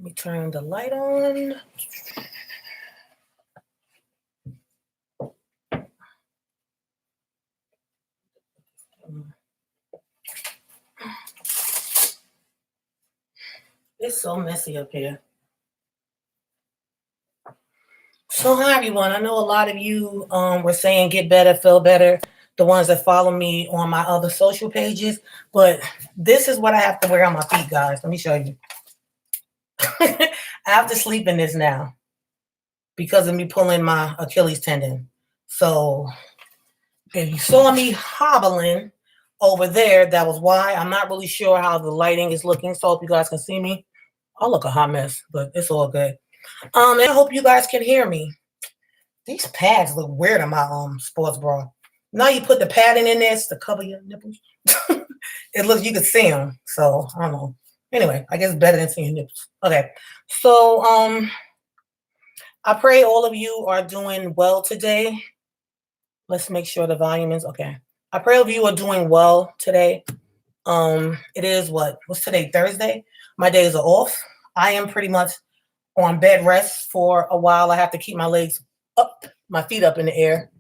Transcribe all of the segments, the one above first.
Let me turn the light on. It's so messy up here. So hi everyone. I know a lot of you were saying get better, feel better, the ones that follow me on my other social pages, but this is what I have to wear on my feet, guys. Let me show you. I have to sleep in this now because of me pulling my Achilles tendon. So if you saw me hobbling over there, that was why. I'm not really sure how the lighting is looking, so I hope you guys can see me. I look a hot mess, but it's all good. And I hope you guys can hear me. These pads look weird on my sports bra. Now you put the padding in this to cover your nipples. It looks, you can see them. So I don't know. Anyway, I guess it's better than seeing nipples. Okay. So I pray all of you are doing well today. Let's make sure the volume is okay. I pray all of you are doing well today. It is what's today? Thursday. My days are off. I am pretty much on bed rest for a while. I have to keep my legs up, my feet up in the air.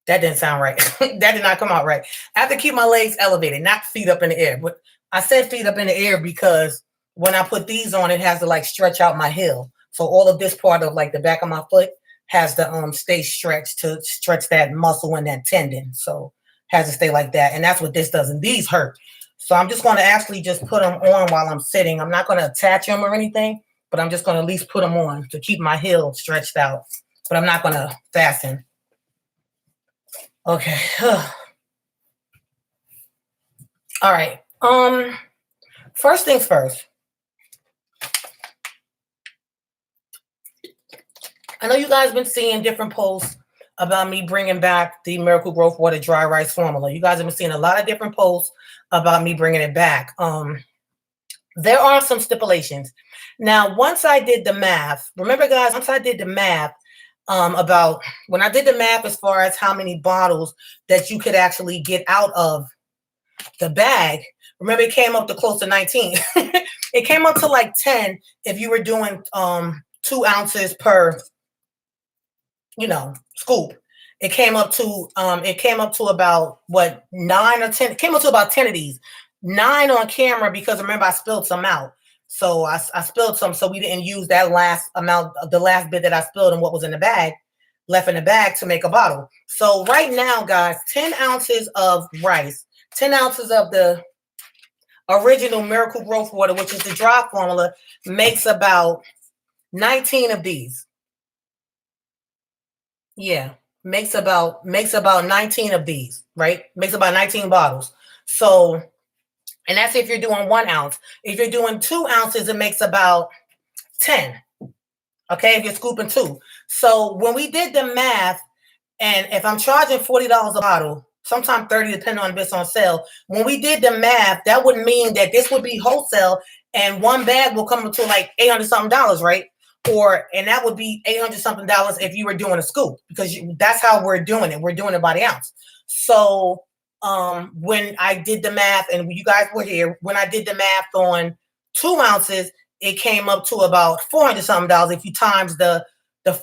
That didn't sound right. That did not come out right. I have to keep my legs elevated, not feet up in the air. But I said feet up in the air because when I put these on, it has to like stretch out my heel. So all of this part of like the back of my foot has to stay stretched to stretch that muscle and that tendon. So has to stay like that. And that's what this does. And these hurt. So I'm just going to actually just put them on while I'm sitting. I'm not going to attach them or anything, but I'm just going to at least put them on to keep my heel stretched out. But I'm not going to fasten. Okay. All right. First things first. I know you guys have been seeing different posts about me bringing back the Miracle Growth Water dry rice formula. You guys have been seeing a lot of different posts about me bringing it back. There are some stipulations. Now, once I did the math, remember guys, once I did the math, about when I did the math as far as how many bottles that you could actually get out of the bag, remember it came up to close to 19. It came up to like 10 if you were doing 2 ounces per, scoop. It came up to about what, 9 or 10. It came up to about 10 of these. 9 on camera because remember I spilled some out. So I spilled some, so we didn't use that last amount, the last bit that I spilled and what was in the bag, left in the bag to make a bottle. So right now, guys, 10 ounces of rice, 10 ounces of the original Miracle Growth Water, which is the dry formula, makes about 19 of these. Yeah, makes about 19 of these, right? Makes about 19 bottles. So, and that's if you're doing 1 ounce. If you're doing 2 ounces, it makes about 10. Okay, if you're scooping 2. So when we did the math, and if I'm charging $40 a bottle, sometimes 30, depending on if it's on sale. When we did the math, that would mean that this would be wholesale, and 1 bag will come up to like $800 something, right? And that would be $800 something if you were doing a scoop, because that's how we're doing it. We're doing it by the ounce. So when I did the math, and you guys were here, when I did the math on 2 ounces, it came up to about $400 something if you times the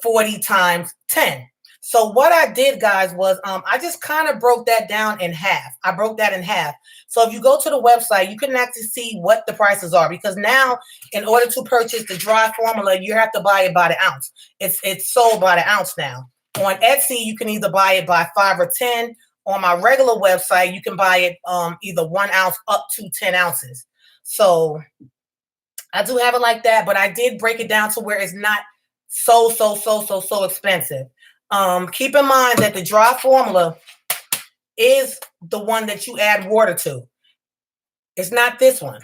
40 times 10. So what I did, guys, was I just kind of broke that down in half. I broke that in half. So if you go to the website, you can actually see what the prices are, because now in order to purchase the dry formula, you have to buy it by the ounce. It's sold by the ounce now. On Etsy, you can either buy it by 5 or 10. On my regular website, you can buy it either 1 ounce up to 10 ounces. So I do have it like that, but I did break it down to where it's not so expensive. Keep in mind that the dry formula is the one that you add water to. It's not this one.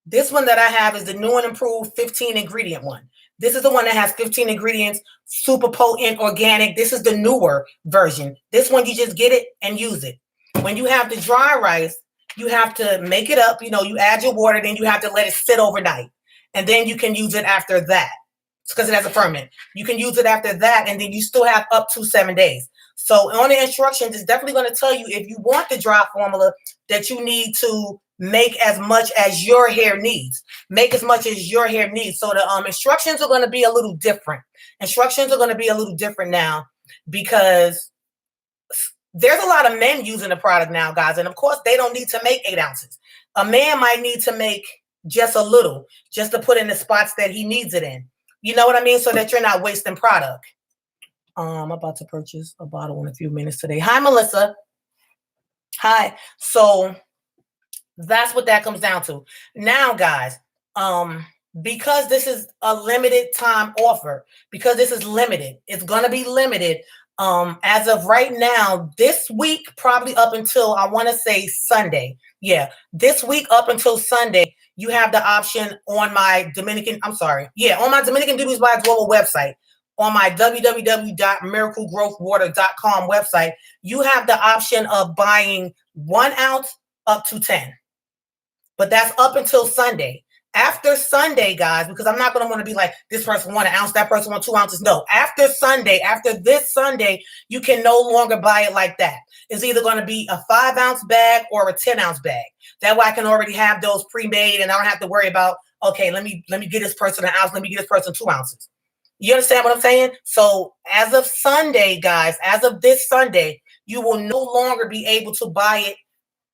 This one that I have is the new and improved 15 ingredient one. This is the one that has 15 ingredients, super potent, organic. This is the newer version. This one, you just get it and use it. When you have the dry rice, you have to make it up. You add your water, then you have to let it sit overnight. And then you can use it after that. It's because it has a ferment. You can use it after that, and then you still have up to 7 days. So on the instructions, it's definitely going to tell you if you want the dry formula that you need to make as much as your hair needs. Make as much as your hair needs. So the instructions are going to be a little different. Instructions are going to be a little different now because there's a lot of men using the product now, guys. And of course, they don't need to make 8 ounces. A man might need to make just a little, just to put in the spots that he needs it in. You know what I mean? So that you're not wasting product. I'm about to purchase a bottle in a few minutes today. Hi, Melissa. Hi. So that's what that comes down to. Now, guys, because this is a limited time offer, because this is limited, it's going to be limited. As of right now, this week, probably up until I want to say Sunday. Yeah, this week up until Sunday, you have the option on my on my Dominican Duties by Global website, on my www.miraclegrowthwater.com website, you have the option of buying 1 ounce up to 10. But that's up until Sunday. After Sunday, guys, because I'm not going to want to be like, this person want 1 ounce, that person want 2 ounces. No, after Sunday, after this Sunday, you can no longer buy it like that. It's either going to be a 5 ounce bag or a 10 ounce bag. That way I can already have those pre-made and I don't have to worry about, okay, let me get this person 1 ounce, let me get this person 2 ounces. You understand what I'm saying? So as of Sunday, guys, as of this Sunday, you will no longer be able to buy it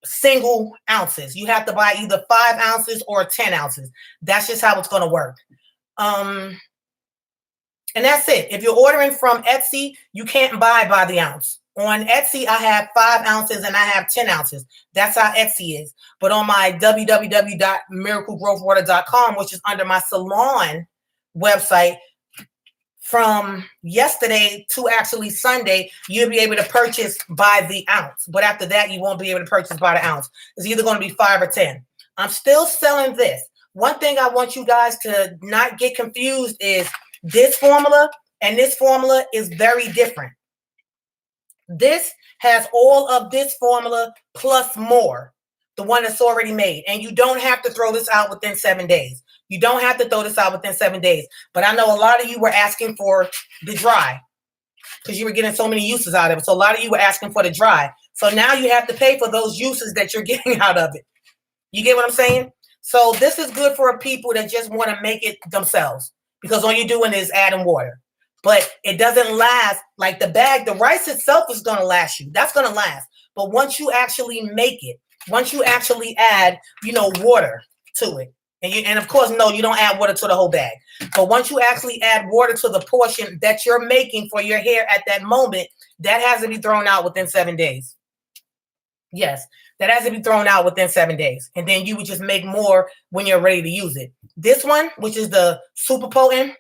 single ounces. You have to buy either 5 ounces or 10 ounces. That's just how it's going to work. And that's it. If you're ordering from Etsy, you can't buy by the ounce. On Etsy, I have 5 ounces and I have 10 ounces. That's how Etsy is. But on my www.miraclegrowthwater.com, which is under my salon website, from yesterday to actually Sunday, you'll be able to purchase by the ounce. But after that, you won't be able to purchase by the ounce. It's either going to be 5 or 10. I'm still selling this. One thing I want you guys to not get confused is this formula and this formula is very different. This has all of this formula plus more, the one that's already made. And you don't have to throw this out within 7 days. You don't have to throw this out within 7 days. But I know a lot of you were asking for the dry because you were getting so many uses out of it. So a lot of you were asking for the dry. So now you have to pay for those uses that you're getting out of it. You get what I'm saying? So this is good for people that just want to make it themselves because all you're doing is adding water. But it doesn't last like the bag. The rice itself is going to last you. That's going to last. But once you actually make it, once you actually add, water to it, and of course, no, you don't add water to the whole bag. But once you actually add water to the portion that you're making for your hair at that moment, that has to be thrown out within 7 days. Yes, that has to be thrown out within 7 days. And then you would just make more when you're ready to use it. This one, which is the super potent,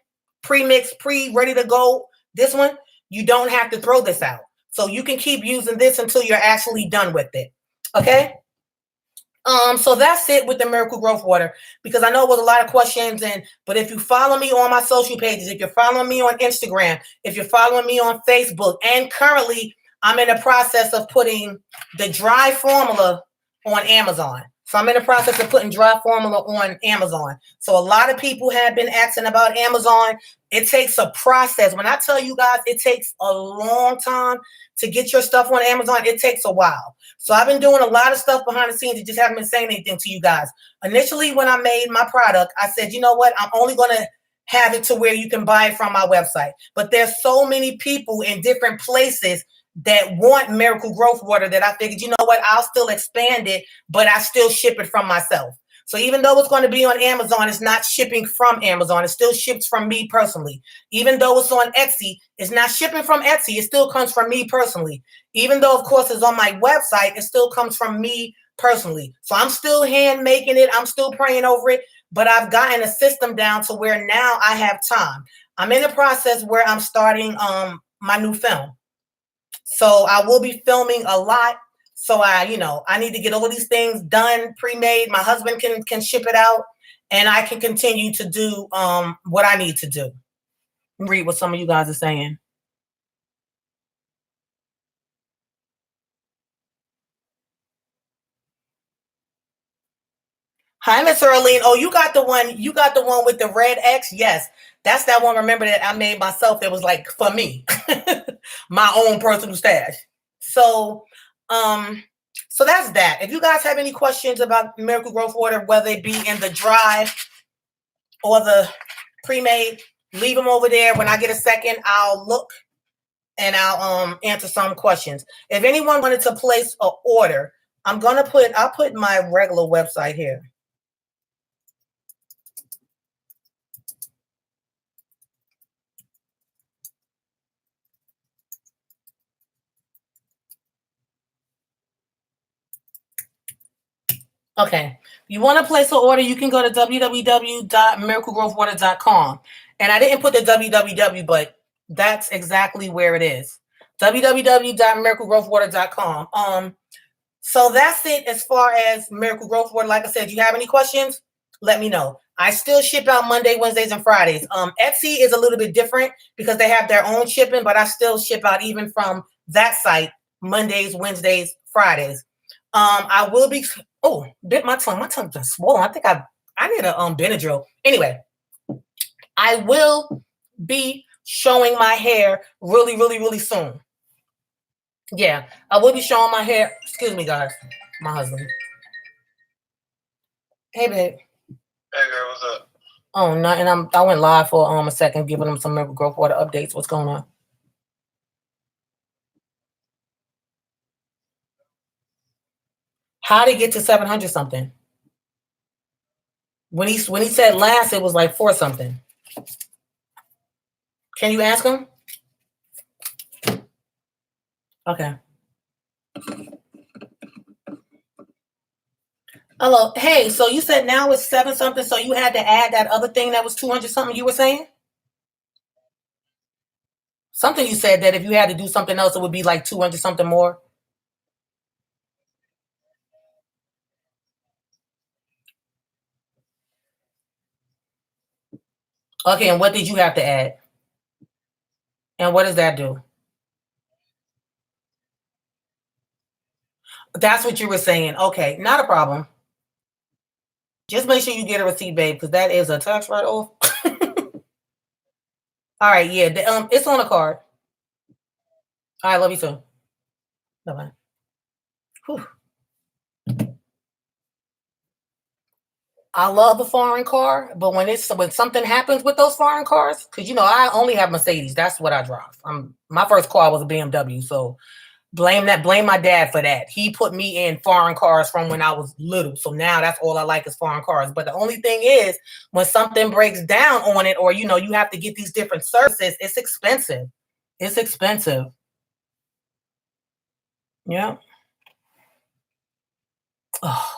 pre-mix, ready to go, this one, you don't have to throw this out. So you can keep using this until you're actually done with it. Okay? So that's it with the Miracle Growth Water, because I know it was a lot of questions, but if you follow me on my social pages, if you're following me on Instagram, if you're following me on Facebook, and currently I'm in the process of putting the dry formula on Amazon. So I'm in the process of putting dry formula on Amazon. So a lot of people have been asking about Amazon. It takes a process. When I tell you guys, it takes a long time to get your stuff on Amazon. It takes a while. So I've been doing a lot of stuff behind the scenes. I just haven't been saying anything to you guys. Initially, when I made my product, I said, you know what? I'm only going to have it to where you can buy it from my website. But there's so many people in different places that want Miracle Growth Water that I figured, you know what, I'll still expand it, but I still ship it from myself. So even though it's going to be on Amazon, it's not shipping from Amazon. It still ships from me personally. Even though it's on Etsy, it's not shipping from Etsy. It still comes from me personally. Even though, of course, it's on my website, it still comes from me personally. So I'm still hand making it. I'm still praying over it, but I've gotten a system down to where now I have time. I'm in the process where I'm starting my new film. So I will be filming a lot. So I need to get all these things done, pre-made. My husband can ship it out, and I can continue to do what I need to do. Read what some of you guys are saying. Hi, Miss Earlene. Oh, you got the one. You got the one with the red X. Yes, that's that one. Remember that I made myself. That was like for me, my own personal stash. So So that's that. If you guys have any questions about Miracle Growth Water, whether it be in the dry or the pre-made, leave them over there. When I get a second, I'll look and I'll answer some questions. If anyone wanted to place an order, I'll put my regular website here. Okay. You want to place an order, you can go to www.miraclegrowthwater.com. And I didn't put the www, but that's exactly where it is. www.miraclegrowthwater.com. So that's it as far as Miracle Growth Water. Like I said, you have any questions, let me know. I still ship out Monday, Wednesdays, and Fridays. Etsy is a little bit different because they have their own shipping, but I still ship out even from that site Mondays, Wednesdays, Fridays. I will be bit my tongue. My tongue's been swollen. I think I need a Benadryl. Anyway, I will be showing my hair really, really, really soon. Yeah, I will be showing my hair. Excuse me, guys. My husband. Hey, babe. Hey, girl, what's up? Oh, nothing. I went live for a second, giving them some Miracle Growth Water updates. What's going on? How did he get to 700 something? When he said last, it was like 4 something. Can you ask him? Okay. Hello. Hey, so you said now it's 7 something, so you had to add that other thing that was 200 something you were saying? Something you said that if you had to do something else, it would be like 200 something more. Okay, and what did you have to add? And what does that do? That's what you were saying. Okay, not a problem. Just make sure you get a receipt, babe, because that is a tax write-off. All right, yeah, it's on a card. All right, love you too. Bye-bye. I love a foreign car, but when something happens with those foreign cars, because I only have Mercedes. That's what I drive. My first car was a BMW, so blame my dad for that. He put me in foreign cars from when I was little, so now that's all I like is foreign cars. But the only thing is, when something breaks down on it, or you have to get these different services, it's expensive. It's expensive. Yeah. Oh.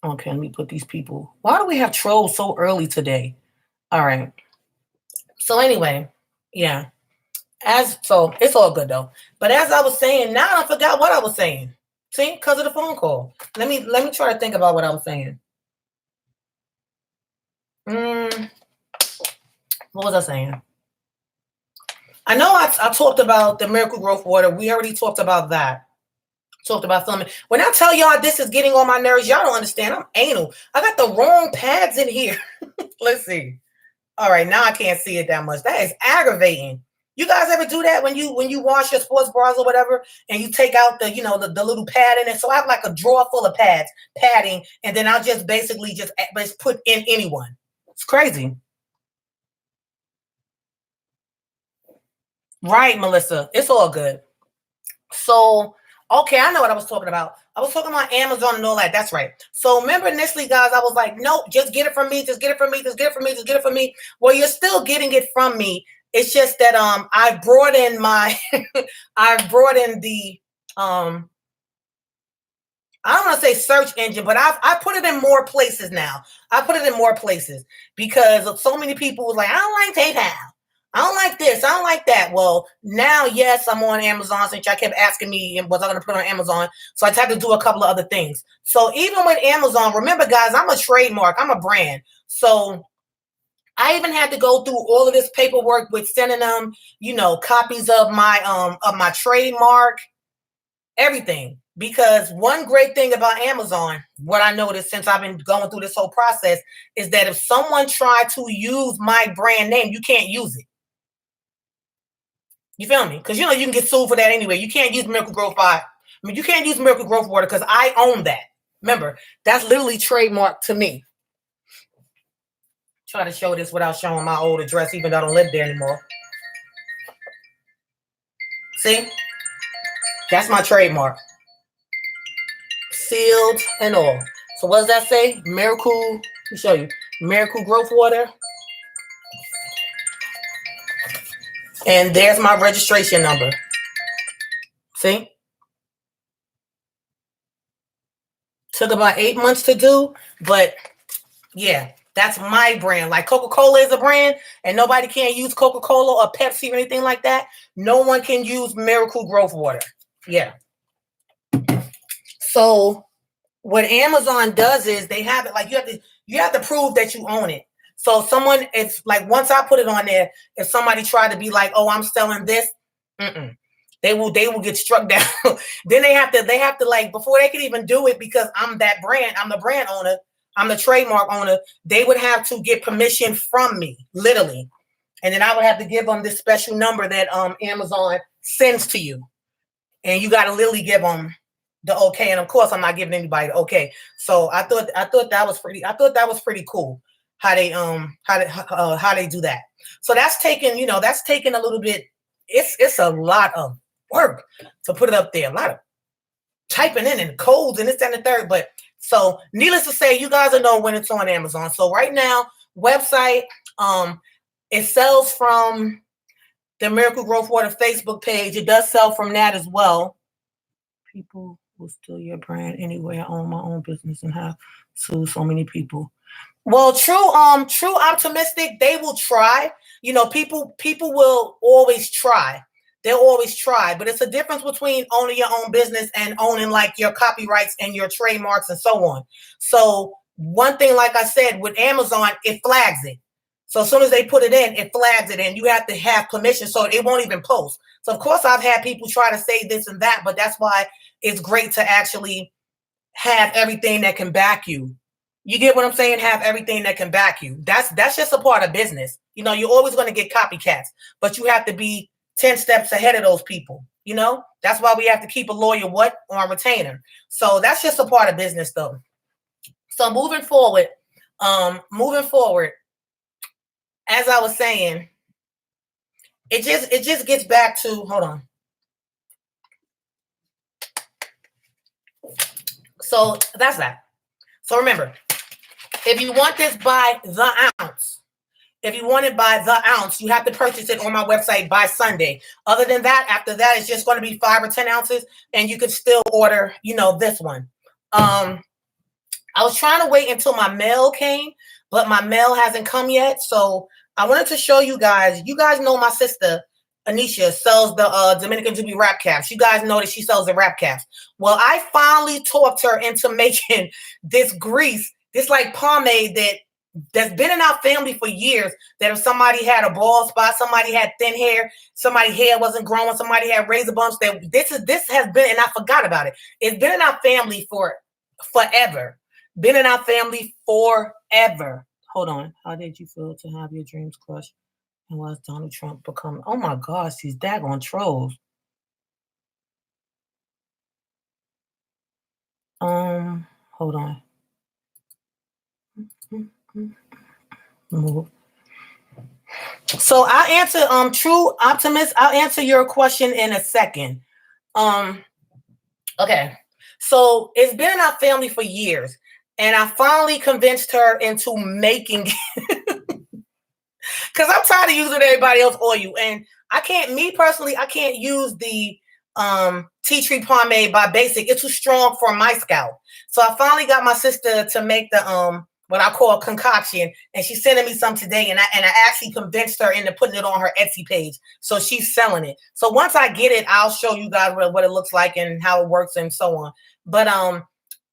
Okay, let me put these people. Why do we have trolls so early today? All right. So anyway, yeah. So it's all good though. But as I was saying, now I forgot what I was saying. See, because of the phone call. Let me try to think about what I was saying. What was I saying? I know I talked about the Miracle Growth Water. We already talked about that. Talked about filming. When I tell y'all this is getting on my nerves, y'all don't understand. I'm anal. I got the wrong pads in here. Let's see. All right, now I can't see it that much. That is aggravating. You guys ever do that when you wash your sports bras or whatever, and you take out the the little pad in it? So I have like a drawer full of padding, and then I'll just basically just put in anyone. It's crazy. Right, Melissa. It's all good. So, okay, I know what I was talking about. I was talking about Amazon and all that. That's right. So remember initially, guys, I was like, nope, just get it from me. Just get it from me. Just get it from me. Just get it from me. Well, you're still getting it from me. It's just that I brought in the I don't want to say search engine, but I put it in more places now. I put it in more places because so many people was like, I don't like PayPal. I don't like this. I don't like that. Well, now, yes, I'm on Amazon since y'all kept asking me, was I going to put it on Amazon? So I had to do a couple of other things. So even with Amazon, remember, guys, I'm a trademark. I'm a brand. So I even had to go through all of this paperwork with sending them, copies of my trademark, everything. Because one great thing about Amazon, what I noticed since I've been going through this whole process, is that if someone tried to use my brand name, you can't use it. You feel me? Because you know you can get sued for that anyway. You can't use Miracle Growth by. I mean, you can't use Miracle Growth water because I own that. Remember, that's literally trademarked to me. Try to show this without showing my old address, even though I don't live there anymore. See? That's my trademark. Sealed and all. So what does that say? Miracle, let me show you. Miracle Growth Water. And there's my registration number. See? Took about 8 months to do, but yeah, that's my brand. Like Coca-Cola is a brand, and nobody can use Coca-Cola or Pepsi or anything like that. No one can use Miracle Growth Water. Yeah. So what Amazon does is they have it like you have to prove that you own it. So someone, it's like once I put it on there, if somebody tried to be like, oh, I'm selling this, they will get struck down. Then they have to like, before they can even do it, because I'm that brand, I'm the brand owner, I'm the trademark owner, they would have to get permission from me, literally. And then I would have to give them this special number that Amazon sends to you. And you got to literally give them the okay. And of course, I'm not giving anybody the okay. So I thought that was pretty cool how they do that. So that's taken a little bit. It's a lot of work to put it up there. A lot of typing in and codes and this and the third. But so needless to say, you guys will know when it's on Amazon. So right now, website, it sells from the Miracle Growth Water Facebook page. It does sell from that as well. People will steal your brand anyway. I own my own business and have sued so many people. Well, true optimistic, they will try. You know, people will always try. They'll always try, but it's a difference between owning your own business and owning like your copyrights and your trademarks and so on. So one thing, like I said, with Amazon, it flags it. So as soon as they put it in, it flags it, and you have to have permission, so it won't even post. So of course, I've had people try to say this and that, but that's why it's great to actually have everything that can back you. You get what I'm saying? Have everything that can back you. That's just a part of business. You know, you're always going to get copycats, but you have to be 10 steps ahead of those people. You know, that's why we have to keep a lawyer on retainer. So that's just a part of business, though. So moving forward, as I was saying, it just gets back to, hold on. So that's that. So remember, if you want this by the ounce, you have to purchase it on my website by Sunday. Other than that, after that, it's just going to be 5 or 10 ounces, and you could still order, this one. I was trying to wait until my mail came, but my mail hasn't come yet. So I wanted to show you guys. You guys know my sister, Anisha, sells the Dominican Jubilee wrap caps. You guys know that she sells the wrap caps. Well, I finally talked her into making this grease, this like pomade that's been in our family for years, that if somebody had a bald spot, somebody had thin hair, somebody's hair wasn't growing, somebody had razor bumps, that this has been, and I forgot about it. It's been in our family for forever. Been in our family forever. Hold on. How did you feel to have your dreams crushed? And was Donald Trump become? Oh my gosh, these daggone trolls. Hold on. Move. So I'll answer true optimist. I'll answer your question in a second. Okay. So it's been in our family for years, and I finally convinced her into making it. Because I'm tired of using everybody else's oil, and I can't use the tea tree pomade by Basic. It's too strong for my scalp. So I finally got my sister to make the what I call a concoction, and she's sending me some today, and I actually convinced her into putting it on her Etsy page. So she's selling it. So once I get it, I'll show you guys what it looks like and how it works and so on. But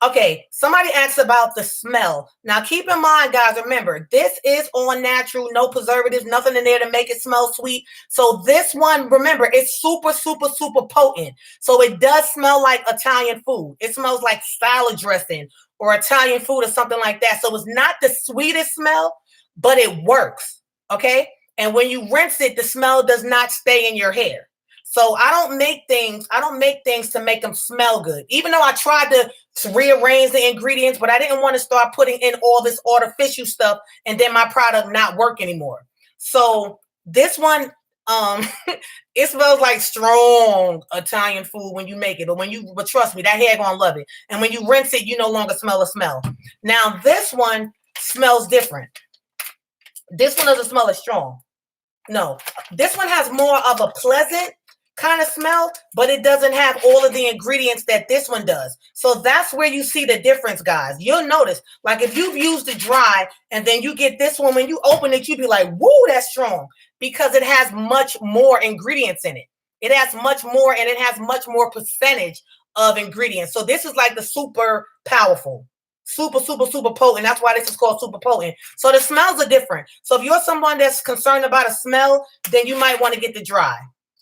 okay, somebody asked about the smell. Now, keep in mind, guys, remember, this is all natural, no preservatives, nothing in there to make it smell sweet. So this one, remember, it's super, super, super potent. So it does smell like Italian food. It smells like salad dressing or Italian food or something like that. So it's not the sweetest smell, but it works, okay? And when you rinse it, the smell does not stay in your hair. So I don't make things to make them smell good. Even though I tried to rearrange the ingredients, but I didn't want to start putting in all this artificial stuff and then my product not work anymore. So this one, it smells like strong Italian food when you make it, but trust me, that hair gonna love it. And when you rinse it, you no longer smell a smell. Now this one smells different. This one doesn't smell as strong. No, this one has more of a pleasant kind of smell, but it doesn't have all of the ingredients that this one does. So that's where you see the difference, guys. You'll notice, like if you've used it dry and then you get this one, when you open it, you'd be like, woo, that's strong, because it has much more ingredients in it. It has much more, and it has much more percentage of ingredients. So this is like the super powerful. Super potent. That's why this is called super potent. So the smells are different. So if you're someone that's concerned about a smell, then you might want to get the dry.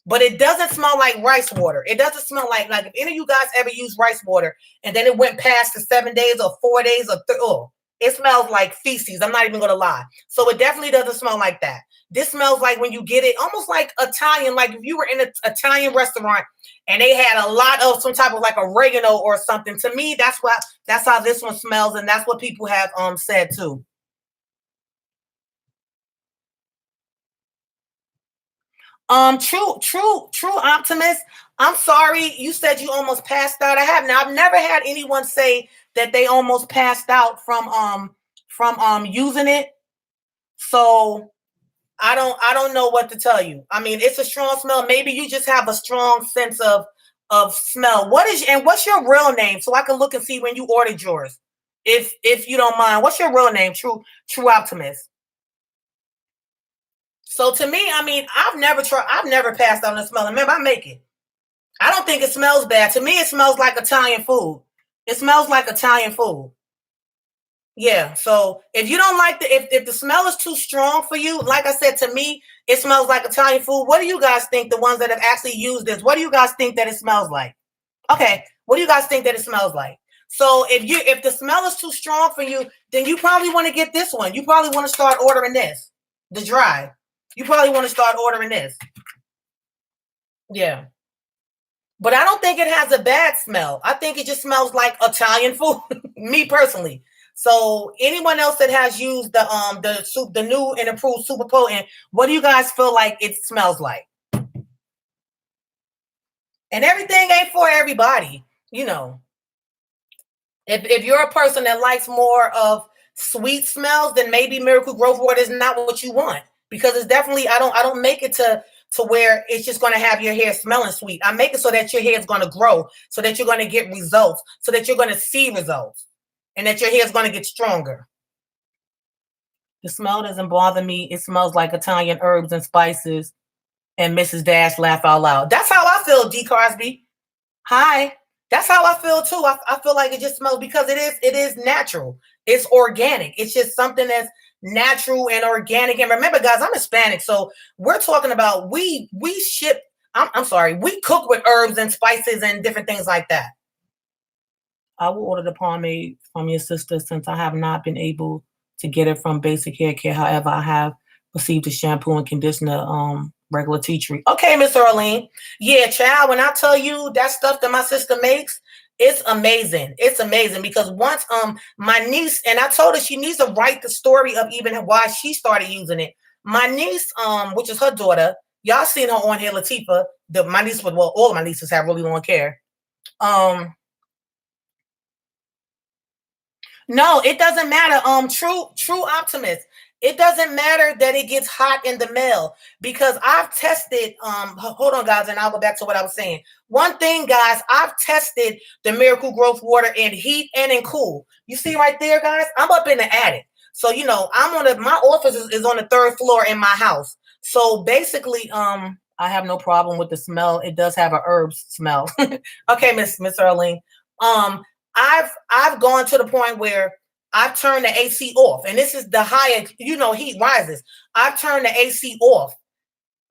But it doesn't smell like rice water. It doesn't smell like if any of you guys ever use rice water and then it went past the 7 days or 4 days or it smells like feces. I'm not even going to lie. So it definitely doesn't smell like that. This smells like when you get it, almost like Italian, like if you were in an Italian restaurant and they had a lot of some type of like oregano or something. To me, that's how this one smells, and that's what people have said too. True optimist. I'm sorry, you said you almost passed out. I've never had anyone say that they almost passed out from using it. So I don't know what to tell you. I mean, it's a strong smell. Maybe you just have a strong sense of smell. What's your real name? So I can look and see when you ordered yours. If you don't mind. What's your real name? True optimist. So to me, I mean, I've never passed out on a smell. Remember, I make it. I don't think it smells bad. To me, it smells like Italian food. It smells like Italian food. Yeah. So if you don't like if the smell is too strong for you, like I said, to me, it smells like Italian food. What do you guys think? The ones that have actually used this, what do you guys think that it smells like? Okay. What do you guys think that it smells like? So if the smell is too strong for you, then you probably want to get this one. You probably want to start ordering this, the dry. You probably want to start ordering this. Yeah. But I don't think it has a bad smell. I think it just smells like Italian food, me personally. So anyone else that has used the new and improved super potent, what do you guys feel like it smells like? And everything ain't for everybody, you know. If you're a person that likes more of sweet smells, then maybe Miracle Growth Water is not what you want, because it's definitely I don't make it to where it's just going to have your hair smelling sweet. I make it so that your hair is going to grow, so that you're going to get results, so that you're going to see results, and that your hair is going to get stronger. The smell doesn't bother me. It smells like Italian herbs and spices. And Mrs. Dash laugh out loud. That's how I feel, D. Crosby. Hi. That's how I feel too. I feel like it just smells, because it is natural. It's organic. It's just something that's natural and organic. And remember, guys, I'm Hispanic, so we're talking about we cook with herbs and spices and different things like that. I will order the pomade from your sister, since I have not been able to get it from Basic Hair Care. However, I have received the shampoo and conditioner, regular tea tree. Okay, Miss Earlene. Yeah, child, when I tell you that stuff that my sister makes, it's amazing. It's amazing, because once my niece, and I told her she needs to write the story of even why she started using it. My niece, which is her daughter, y'all seen her on here, Latifah. My niece, all of my nieces have really long hair. No, it doesn't matter. True optimist. It doesn't matter that it gets hot in the mail, because I've tested. Hold on, guys, and I'll go back to what I was saying. One thing, guys, I've tested the Miracle Growth Water in heat and in cool. You see right there, guys. I'm up in the attic, so my office is on the 3rd floor in my house. So basically, I have no problem with the smell. It does have a herbs smell. Okay, Miss Earlene. I've gone to the point where I've turned the AC off, and this is the higher, heat rises. I've turned the AC off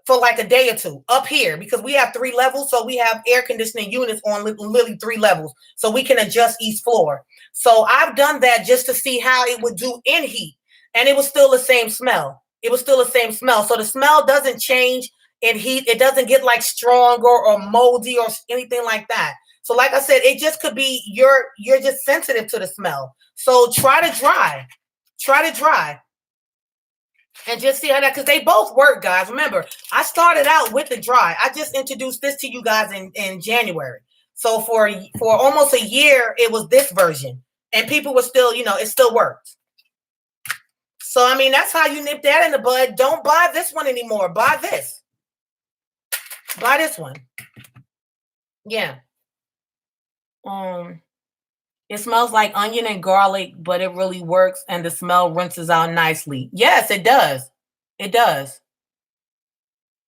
for like a day or two up here, because we have 3 levels. So we have air conditioning units on literally 3 levels, so we can adjust each floor. So I've done that just to see how it would do in heat, and it was still the same smell. So the smell doesn't change it doesn't get like stronger or moldy or anything like that. So like I said, it just could be you're just sensitive to the smell. So try to dry. Try to dry. And just see how that, because they both work, guys. Remember, I started out with the dry. I just introduced this to you guys in January. So for almost a year, it was this version. And people were still, it still worked. So I mean, that's how you nip that in the bud. Don't buy this one anymore. Buy this. Buy this one. Yeah. It smells like onion and garlic, but it really works, and the smell rinses out nicely. Yes, it does. It does.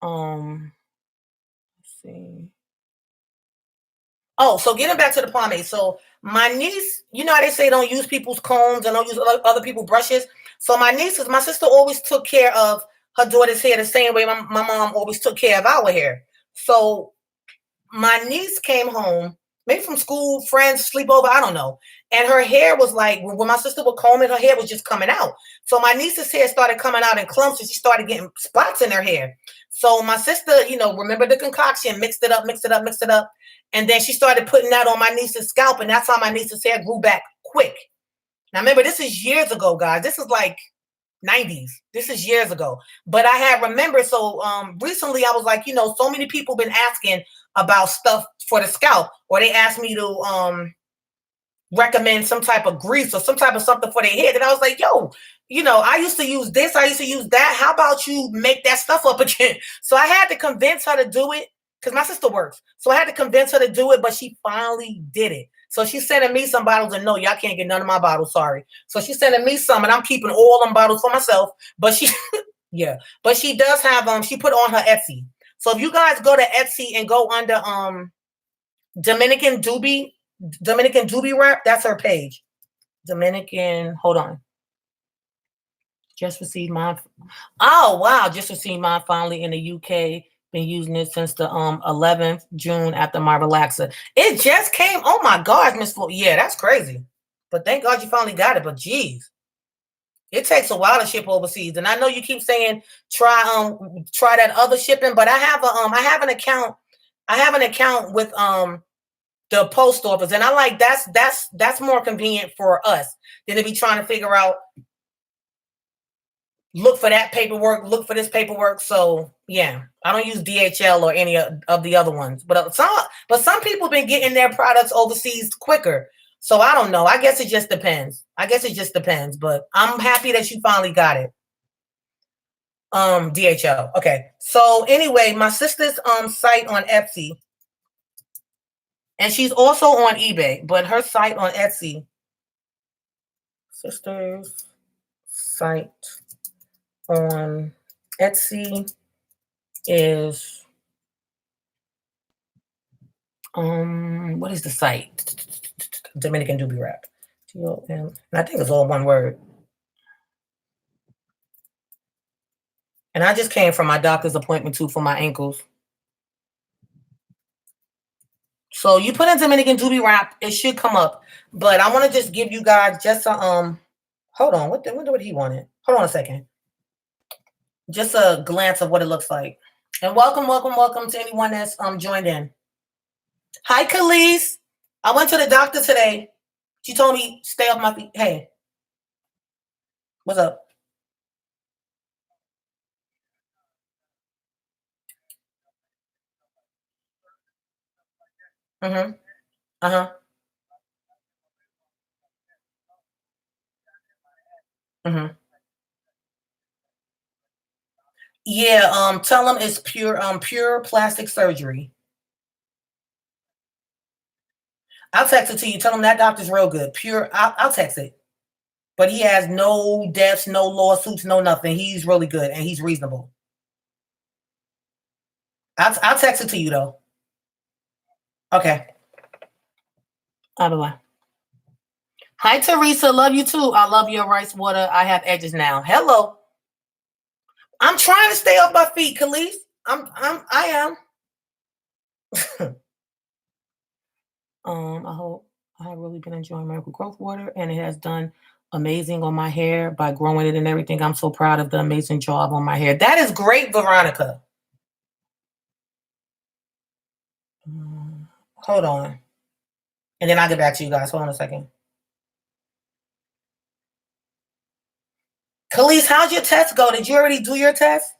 Let's see. Oh, so getting back to the pomade. So my niece, you know how they say don't use people's combs and don't use other people's brushes. So my sister always took care of her daughter's hair the same way my mom always took care of our hair. So my niece came home, maybe from school, friends, sleepover, I don't know. And her hair was like, when my sister would comb it, her hair was just coming out. So my niece's hair started coming out in clumps and she started getting spots in her hair. So my sister, remember the concoction, mixed it up. And then she started putting that on my niece's scalp. And that's how my niece's hair grew back quick. Now remember, this is years ago, guys. This is like 90s. This is years ago. But I had remembered. So recently I was like, so many people been asking about stuff for the scalp, or they asked me to recommend some type of grease or some type of something for their head. And I was like, yo, I used to use this, I used to use that. How about you make that stuff up again? So I had to convince her to do it because my sister works. So I had to convince her to do it, but she finally did it. So she's sending me some bottles, and no, y'all can't get none of my bottles. Sorry. So she's sending me some, and I'm keeping all them bottles for myself. But she, yeah, but she does have she put on her Etsy. So if you guys go to Etsy and go under Dominican Doobie Wrap, that's her page. Dominican, hold on. Just received mine. Oh wow, just received mine finally in the UK. Been using it since the 11th June after my relaxer. It just came. Oh my gosh, Miss Flo. Yeah, that's crazy. But thank God you finally got it. But geez, it takes a while to ship overseas. And I know you keep saying try that other shipping, but I have an account. I have an account with the post office, and I like that's more convenient for us than to be trying to figure out, look for that paperwork, look for this paperwork. So yeah, I don't use DHL or any of the other ones, but some people been getting their products overseas quicker. So I don't know. I guess it just depends. But I'm happy that you finally got it. DHL. Okay. So anyway, my sister's site on Etsy, and she's also on eBay, but her site on Etsy, sister's site on Etsy is what is the site? Dominican Doobie Wrap. T-O-M. And I think it's all one word. And I just came from my doctor's appointment too for my ankles. So you put in Dominican Doobie Wrap, it should come up. But I want to just give you guys just a hold on. What did he want it? Hold on a second. Just a glance of what it looks like. And welcome to anyone that's joined in. Hi, Khalees. I went to the doctor today. She told me stay off my feet. Hey, what's up? Mm-hmm. Uh-huh. Mm-hmm. Yeah, tell them it's pure plastic surgery. I'll text it to you. Tell them that doctor's real good. Pure, I'll text it. But he has no deaths, no lawsuits, no nothing. He's really good and he's reasonable. I'll text it to you though. Okay. Bye-bye. Hi, Teresa. Love you too. I love your rice water. I have edges now. Hello. I'm trying to stay off my feet, Khalees. I am. I hope I have really been enjoying Miracle Growth Water, and it has done amazing on my hair by growing it and everything. I'm so proud of the amazing job on my hair. That is great, Veronica. Hold on. And then I'll get back to you guys. Hold on a second. Khalees, how'd your test go? Did you already do your test?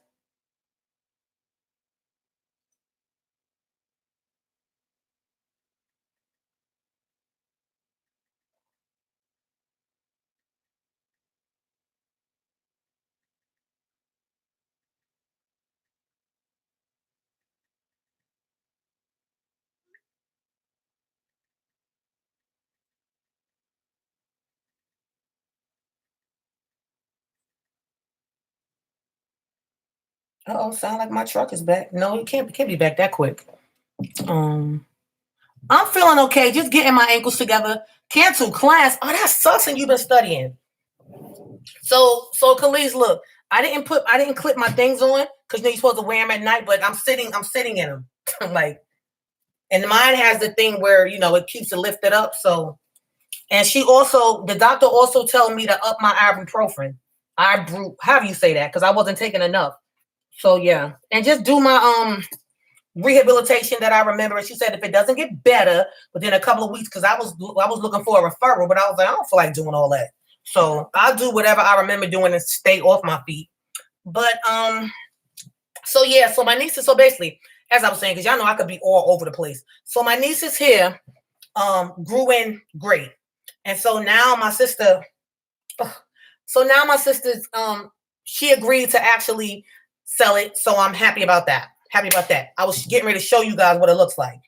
Uh-oh, sound like my truck is back. No, it can't be back that quick. Um, I'm feeling okay. Just getting my ankles together. Cancel class. Oh, that sucks. And you've been studying. So Khalees, look, I didn't clip my things on because you're supposed to wear them at night, but I'm sitting in them. Like, and mine has the thing where it keeps it lifted up. So, and the doctor also told me to up my ibuprofen. However you say that, because I wasn't taking enough. So yeah, and just do my rehabilitation that I remember. And she said if it doesn't get better within a couple of weeks, because I was looking for a referral, but I was like, I don't feel like doing all that. So I'll do whatever I remember doing and stay off my feet. But so yeah, so my nieces, so basically, as I was saying, because y'all know I could be all over the place. So my nieces here grew in great. And so now my sister, she agreed to actually sell it. So I'm happy about that. Happy about that. I was getting ready to show you guys what it looks like.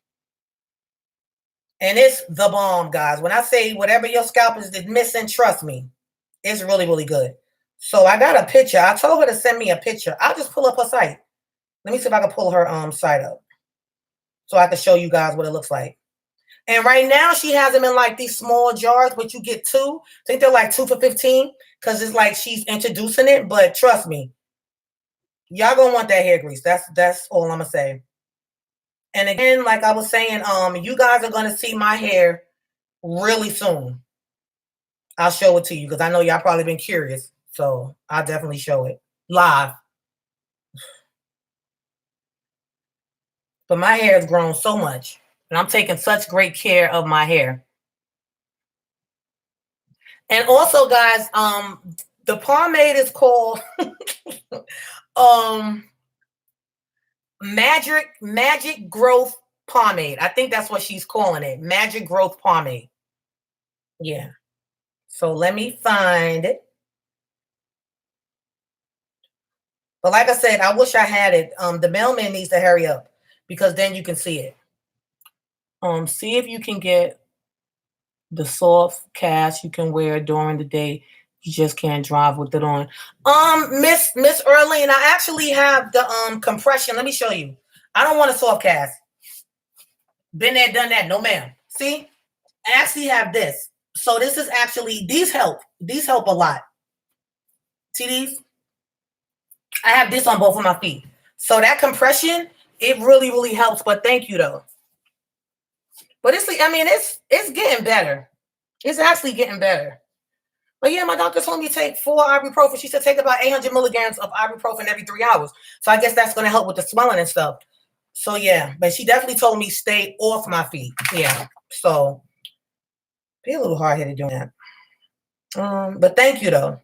And it's the bomb, guys. When I say whatever your scalp is missing, trust me, it's really, really good. So I got a picture. I told her to send me a picture. I'll just pull up her site. Let me see if I can pull her site up so I can show you guys what it looks like. And right now she has them in like these small jars, but you get two. I think they're like 2 for $15 because it's like she's introducing it. But trust me, y'all gonna want that hair grease. That's all I'm gonna say. And again, like I was saying, you guys are gonna see my hair really soon. I'll show it to you because I know y'all probably been curious. So I'll definitely show it live. But my hair has grown so much, and I'm taking such great care of my hair. And also, guys, the pomade is called um Magic Growth Pomade. I think that's what she's calling it. Magic Growth Pomade. Yeah. So let me find it. But like I said, I wish I had it. The mailman needs to hurry up because then you can see it. See if you can get the soft cast you can wear during the day. You just can't drive with it on. Miss Earlene, I actually have the compression. Let me show you. I don't want a soft cast. Been there, done that. No, ma'am. See? I actually have this. So this is actually, these help. These help a lot. See these? I have this on both of my feet. So that compression, it really, really helps. But thank you though. But it's getting better. It's actually getting better. But yeah, my doctor told me to take 4 ibuprofen. She said take about 800 milligrams of ibuprofen every 3 hours. So I guess that's going to help with the swelling and stuff. So yeah, but she definitely told me stay off my feet. Yeah. So be a little hard headed doing that. But thank you though.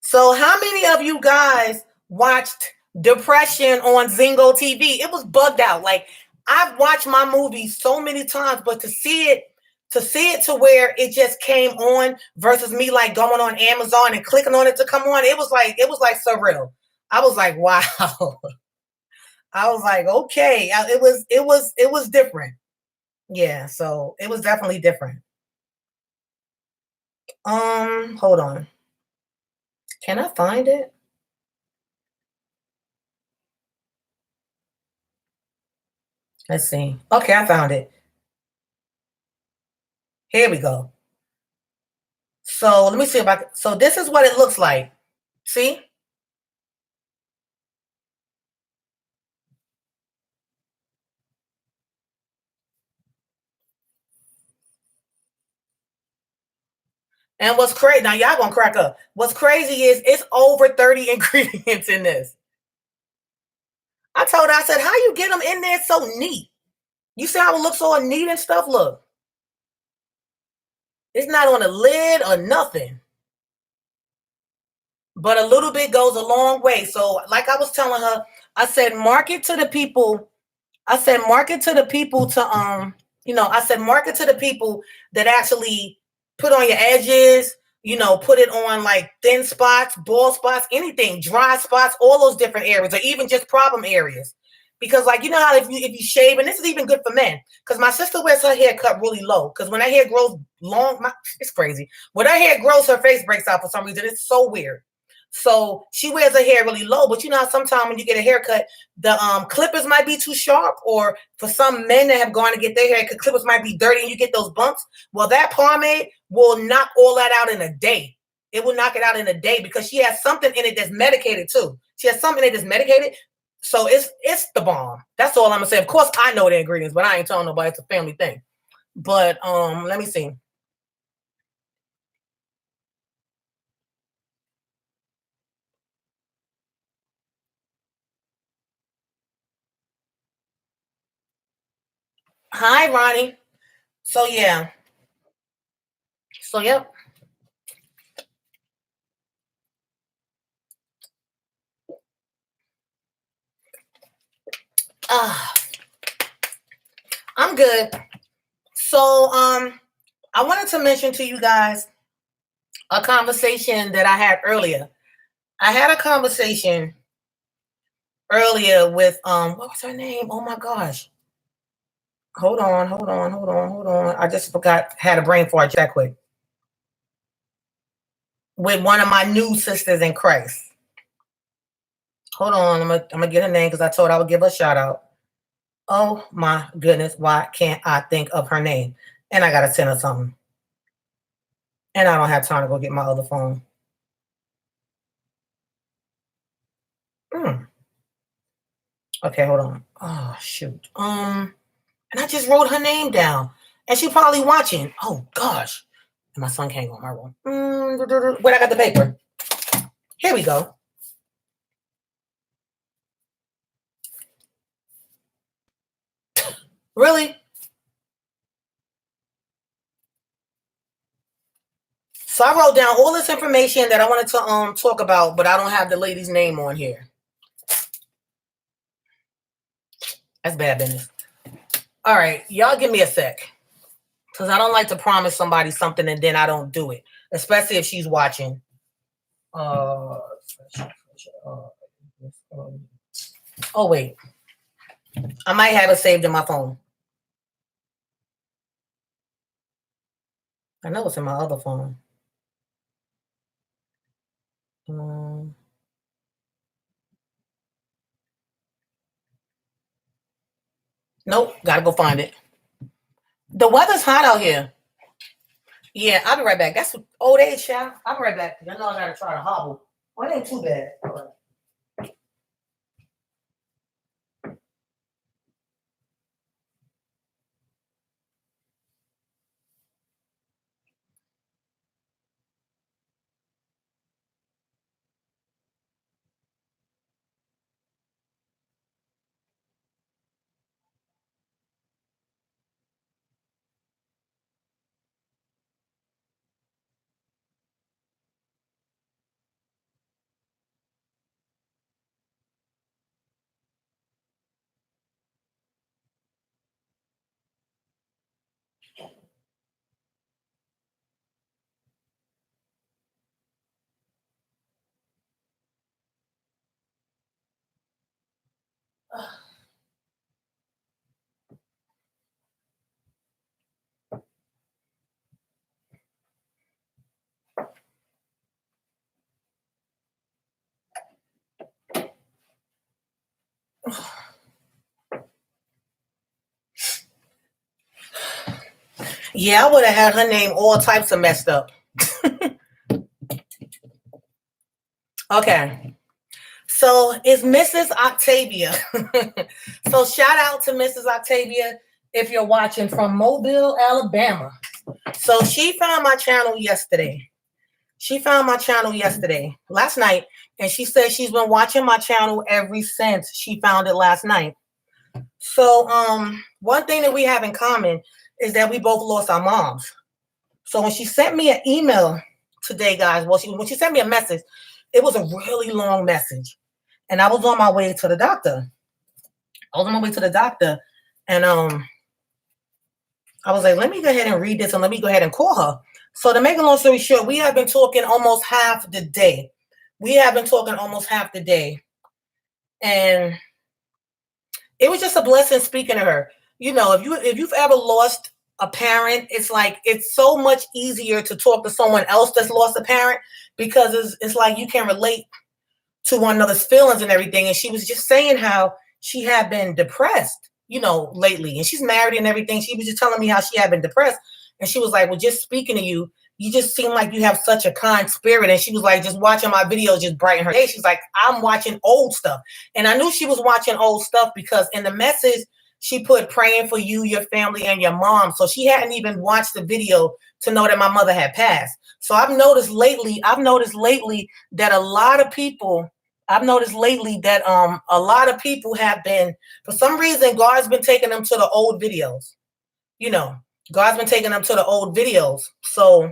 So how many of you guys watched Depression on Zingo TV? It was bugged out. Like I've watched my movies so many times, but to see it to where it just came on versus me like going on Amazon and clicking on it to come on, it was like surreal. I was like, wow. I was like, okay. It was different. Yeah, so it was definitely different. Hold on. Can I find it? Let's see. Okay, I found it. Here we go. So let me see if I can. So this is what it looks like. See? And what's crazy, now y'all gonna crack up. What's crazy is it's over 30 ingredients in this. I told her, I said, how you get them in there so neat? You see how it looks all neat and stuff? Look. It's not on the lid or nothing. But a little bit goes a long way. So like I was telling her, I said, market to the people. I said, market to the people to, I said, market to the people that actually put on your edges, put it on like thin spots, bald spots, anything, dry spots, all those different areas, or even just problem areas. Because like, you know how if you shave, and this is even good for men, because my sister wears her hair cut really low. Because when her hair grows long, it's crazy. When her hair grows, her face breaks out for some reason. It's so weird. So she wears her hair really low, but you know how sometimes when you get a haircut, the clippers might be too sharp, or for some men that have gone to get their hair, clippers might be dirty and you get those bumps. Well, that pomade will knock all that out in a day. It will knock it out in a day because she has something in it that's medicated too. She has something in it that's medicated. So it's the bomb. That's all I'm gonna say. Of course, I know the ingredients, but I ain't telling nobody. It's a family thing. But let me see. Hi, Ronnie. So yeah. So yep. I'm good. So I wanted to mention to you guys a conversation that I had earlier. I had a conversation earlier with what was her name? Oh my gosh. Hold on. I just forgot, had a brain fart that quick. With one of my new sisters in Christ. Hold on, I'm gonna get her name because I told her I would give her a shout out. Oh my goodness, why can't I think of her name? And I gotta send her something. And I don't have time to go get my other phone. Okay, hold on. Oh shoot. And I just wrote her name down. And she probably watching. Oh gosh. And my son can't go in my room. Wait, I got the paper. Here we go. Really? So I wrote down all this information that I wanted to talk about, but I don't have the lady's name on here. That's bad business. All right, y'all give me a sec. Because I don't like to promise somebody something and then I don't do it. Especially if she's watching. Oh wait. I might have it saved in my phone. I know it's in my other phone. Nope, gotta go find it. The weather's hot out here. Yeah, I'll be right back. That's old age, child. I'll be right back. I know I gotta try to hobble. Well, it ain't too bad. All right. Yeah, I would have had her name all types of messed up. Okay. So it's Mrs. Octavia. So shout out to Mrs. Octavia if you're watching from Mobile, Alabama. So she found my channel yesterday. Last night, And she said she's been watching my channel ever since she found it last night. So one thing that we have in common is that we both lost our moms. So when she sent me an email today, guys, when she sent me a message, it was a really long message. And I was on my way to the doctor. And I was like, let me go ahead and read this and let me go ahead and call her. So to make a long story short, we have been talking almost half the day. And it was just a blessing speaking to her. You know, if you've ever lost a parent, it's like it's so much easier to talk to someone else that's lost a parent, because it's like you can relate to one another's feelings and everything. And she was just saying how she had been depressed, you know, lately. And she's married and everything. She was just telling me how she had been depressed. And she was like, well, just speaking to you, you just seem like you have such a kind spirit. And she was like, just watching my videos just brighten her day. She's like, I'm watching old stuff. And I knew she was watching old stuff because in the message, she put praying for you, your family, and your mom. So she hadn't even watched the video to know that my mother had passed. So I've noticed lately that a lot of people have been, for some reason, God's been taking them to the old videos. You know, God's been taking them to the old videos. So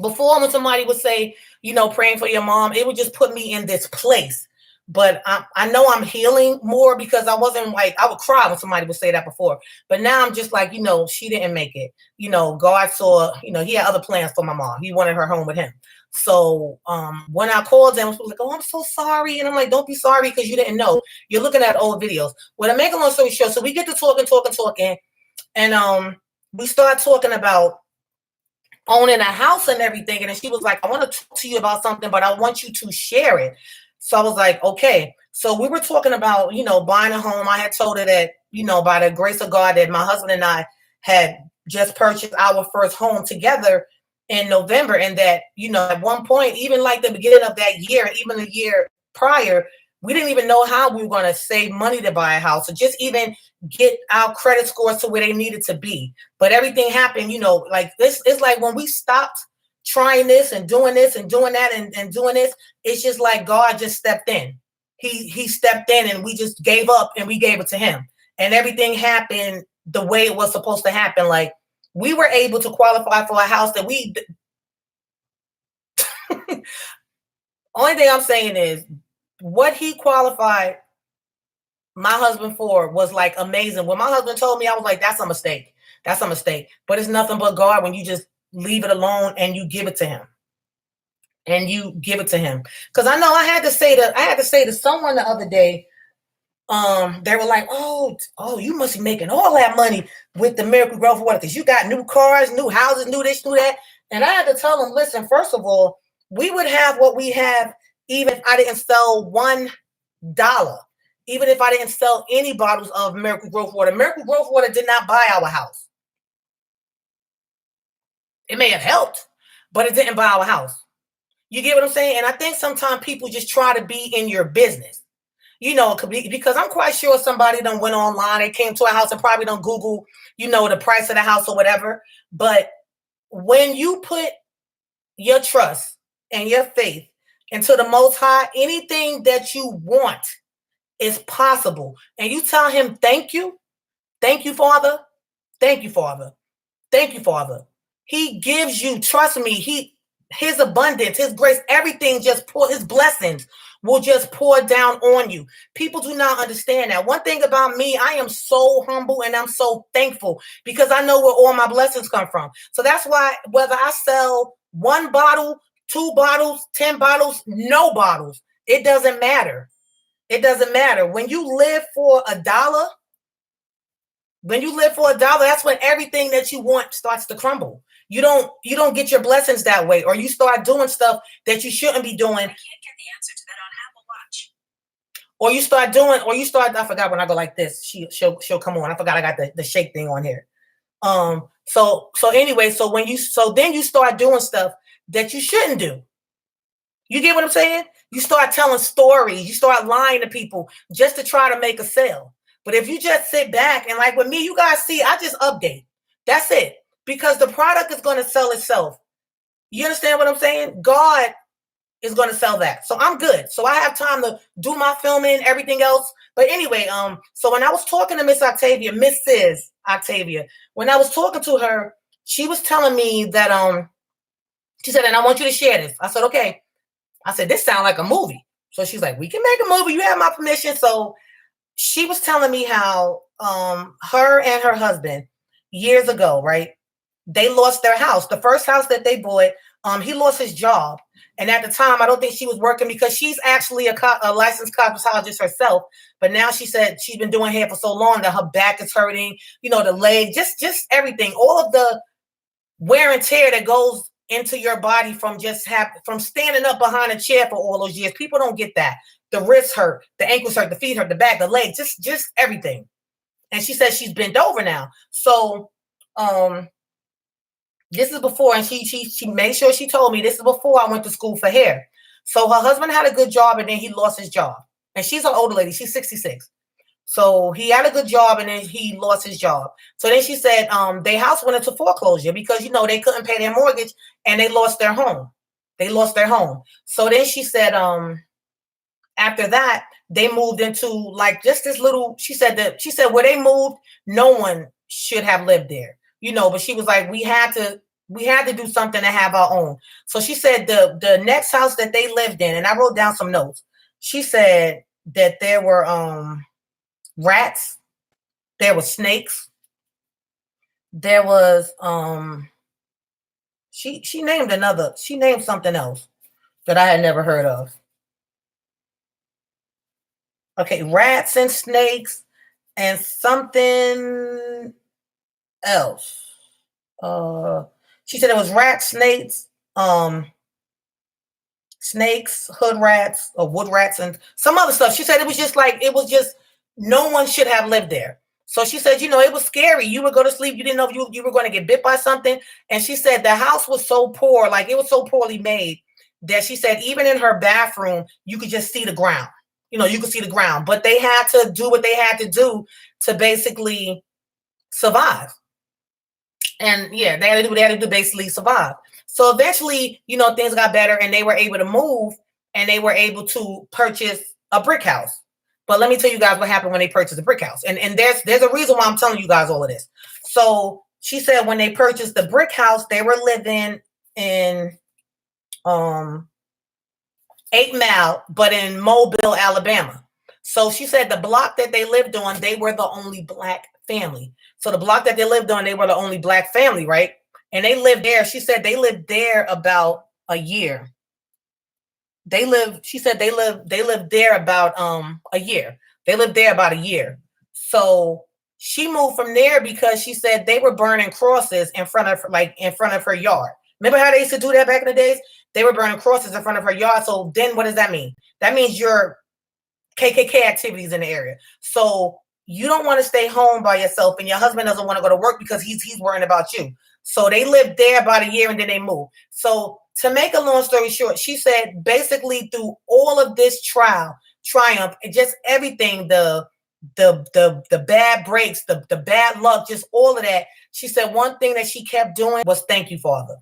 before, when somebody would say, you know, praying for your mom, it would just put me in this place. But I know I'm healing more because I wasn't like, I would cry when somebody would say that before. But now I'm just like, you know, she didn't make it. You know, God saw, you know, he had other plans for my mom. He wanted her home with him. So when I called them, she was like, oh, I'm so sorry. And I'm like, don't be sorry because you didn't know. You're looking at old videos. Well, to make a long story short, so we get to talking. And we start talking about owning a house and everything. And then she was like, I want to talk to you about something, but I want you to share it. So I was like, okay. So we were talking about, you know, buying a home. I had told her that, you know, by the grace of God, that my husband and I had just purchased our first home together in November. And that, you know, at one point, even like the beginning of that year, even the year prior, we didn't even know how we were going to save money to buy a house or just even get our credit scores to where they needed to be. But everything happened, you know, like this is like when we stopped trying this and doing that and doing this, it's just like God just stepped in. He stepped in and we just gave up and we gave it to him. And everything happened the way it was supposed to happen. Like we were able to qualify for a house that we only thing I'm saying is what he qualified my husband for was like amazing. When my husband told me, I was like, that's a mistake. But it's nothing but God when you just leave it alone and you give it to him. Because I know I had to say to someone the other day, they were like, oh, you must be making all that money with the Miracle Growth Water because you got new cars, new houses, new this, new that. And I had to tell them, listen, first of all, we would have what we have even if I didn't sell $1. Even if I didn't sell any bottles of Miracle Growth Water. Miracle Growth Water did not buy our house. It may have helped, but it didn't buy our house. You get what I'm saying? And I think sometimes people just try to be in your business. You know, because I'm quite sure somebody done went online, they came to a house and probably done Google, you know, the price of the house or whatever. But when you put your trust and your faith into the Most High, anything that you want is possible. And you tell him, thank you, Father. Thank you, Father. Thank you, Father. He gives you, trust me, his abundance, his grace, everything just pour, his blessings will just pour down on you. People do not understand that. One thing about me, I am so humble and I'm so thankful because I know where all my blessings come from. So that's why whether I sell 1 bottle, 2 bottles, 10 bottles, no bottles, it doesn't matter. It doesn't matter. When you live for $1, that's when everything that you want starts to crumble. You don't get your blessings that way, or you start doing stuff that you shouldn't be doing. I can't get the answer to that on Apple Watch. I forgot when I go like this, she'll come on. I forgot I got the shake thing on here. So anyway, then you start doing stuff that you shouldn't do. You get what I'm saying? You start telling stories, you start lying to people just to try to make a sale. But if you just sit back and like with me, you guys see, I just update. That's it. Because the product is going to sell itself. You understand what I'm saying? God is going to sell that. So I'm good. So I have time to do my filming, everything else. But anyway, so when I was talking to Mrs. Octavia, when I was talking to her, she was telling me that she said, and I want you to share this. I said, okay. I said, this sounds like a movie. So she's like, we can make a movie. You have my permission. So she was telling me how her and her husband years ago, right? They lost their house. The first house that they bought, he lost his job. And at the time, I don't think she was working because she's actually a licensed cosmetologist herself. But now she said she's been doing hair for so long that her back is hurting, the leg, just everything, all of the wear and tear that goes into your body from from standing up behind a chair for all those years. People don't get that. The wrists hurt, the ankles hurt, the feet hurt, the back, the legs, just everything. And she says she's bent over now. So this is before, and she made sure she told me this is before I went to school for hair. So her husband had a good job and then he lost his job. And she's an older lady, she's 66. So he had a good job and then he lost his job. So then she said their house went into foreclosure because they couldn't pay their mortgage and they lost their home. So then she said after that they moved into like just this little, she said where they moved, no one should have lived there. But she was like, we had to do something to have our own. So she said the next house that they lived in, and I wrote down some notes. She said that there were rats, there were snakes, there was she named something else that I had never heard of. Okay, rats and snakes and something else. She said it was rats, snakes, hood rats or wood rats and some other stuff. She said it was just no one should have lived there. So she said, it was scary. You would go to sleep. You didn't know if you were going to get bit by something. And she said the house was so poor, like it was so poorly made that she said even in her bathroom, you could just see the ground. You could see the ground. But they had to do what they had to do to basically survive. And yeah, they had to do basically survive. So eventually, things got better and they were able to move and they were able to purchase a brick house. But let me tell you guys what happened when they purchased the brick house. And there's a reason why I'm telling you guys all of this. So she said when they purchased the brick house, they were living in 8 Mile, but in Mobile, Alabama. So she said the block that they lived on, they were the only Black family. So the block that they lived on, they were the only Black family, right? And they lived there. She said they lived there about a year. She said they lived there about a year. They lived there about a year. So she moved from there because she said they were burning crosses in front of her yard. Remember how they used to do that back in the days? They were burning crosses in front of her yard. So then what does that mean? That means your KKK activities in the area. So you don't want to stay home by yourself and your husband doesn't want to go to work because he's worrying about you. So they lived there about a year and then they moved. So to make a long story short, she said basically through all of this triumph, and just everything, the bad breaks, the bad luck, just all of that. She said one thing that she kept doing was thank you, Father.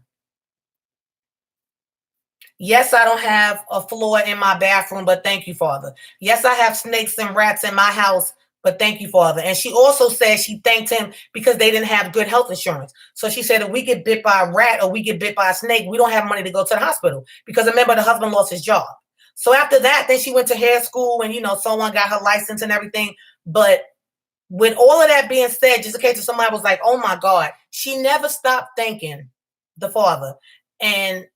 Yes, I don't have a floor in my bathroom, but thank you, Father. Yes, I have snakes and rats in my house, but thank you, Father. And she also said she thanked him because they didn't have good health insurance. So she said if we get bit by a rat or we get bit by a snake, we don't have money to go to the hospital because remember the husband lost his job. So after that, then she went to hair school and, someone got her license and everything. But with all of that being said, just in case somebody was like, oh my God, she never stopped thanking the Father. And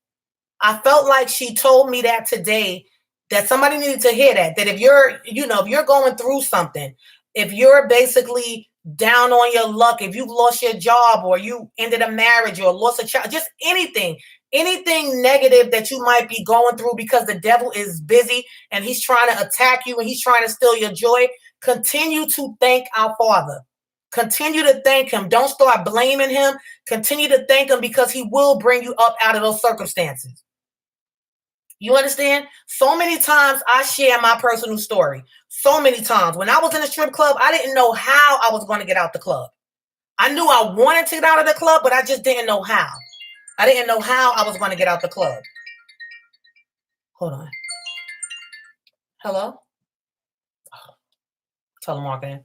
I felt like she told me that today, that somebody needed to hear that if you're going through something, if you're basically down on your luck, if you've lost your job or you ended a marriage or lost a child, just anything negative that you might be going through because the devil is busy and he's trying to attack you and he's trying to steal your joy, continue to thank our Father. Continue to thank him. Don't start blaming him. Continue to thank him because he will bring you up out of those circumstances. You understand? So many times I share my personal story. So many times. When I was in a strip club, I didn't know how I was going to get out the club. I knew I wanted to get out of the club, but I just didn't know how. I didn't know how I was going to get out the club. Hold on. Hello? Telemarketing.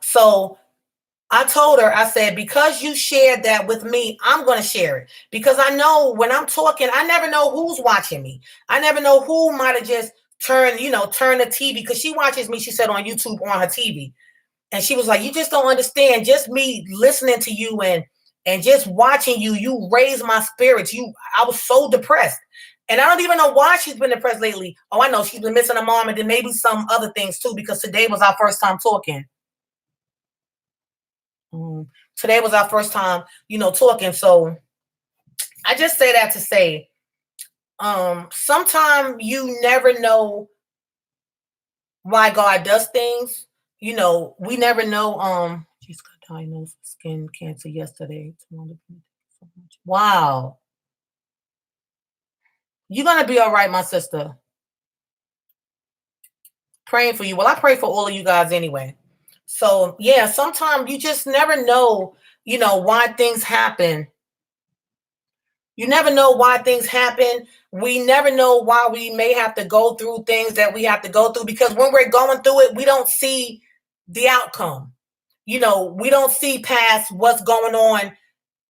So I told her, I said, because you shared that with me, I'm going to share it. Because I know when I'm talking, I never know who's watching me. I never know who might have just turned the TV, because she watches me, she said, on YouTube on her TV. And she was like, you just don't understand. Just me listening to you and just watching you, you raise my spirits. I was so depressed. And I don't even know why she's been depressed lately. Oh, I know she's been missing her mom and then maybe some other things too, because today was our first time talking. Today was our first time, talking. So I just say that to say, sometimes you never know why God does things. We never know. She's got diagnosed with skin cancer yesterday. Wow. You're gonna be all right, my sister. Praying for you. Well, I pray for all of you guys anyway. So yeah, sometimes you just never know, why things happen. You never know why things happen. We never know why we may have to go through things that we have to go through, because when we're going through it, we don't see the outcome. We don't see past what's going on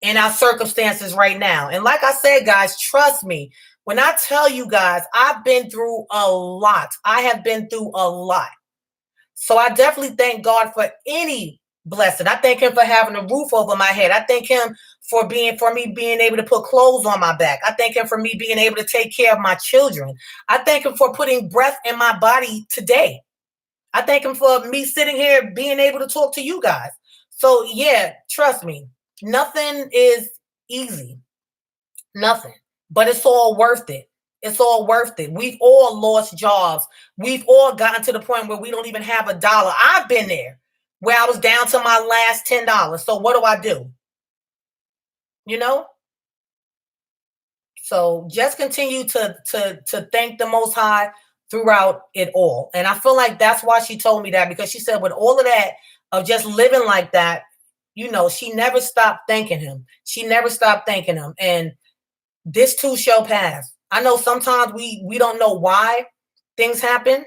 in our circumstances right now. And like I said, guys, trust me, when I tell you guys, I've been through a lot. I have been through a lot. So I definitely thank God for any blessing. I thank him for having a roof over my head. I thank him for me being able to put clothes on my back. I thank him for me being able to take care of my children. I thank him for putting breath in my body today. I thank him for me sitting here being able to talk to you guys. So yeah, trust me, nothing is easy. Nothing. But it's all worth it. It's all worth it. We've all lost jobs. We've all gotten to the point where we don't even have $1. I've been there where I was down to my last $10. So what do I do? So just continue to thank the Most High throughout it all. And I feel like that's why she told me that, because she said with all of that, of just living like that, she never stopped thanking him. She never stopped thanking him. And this too shall pass. I know sometimes we don't know why things happen.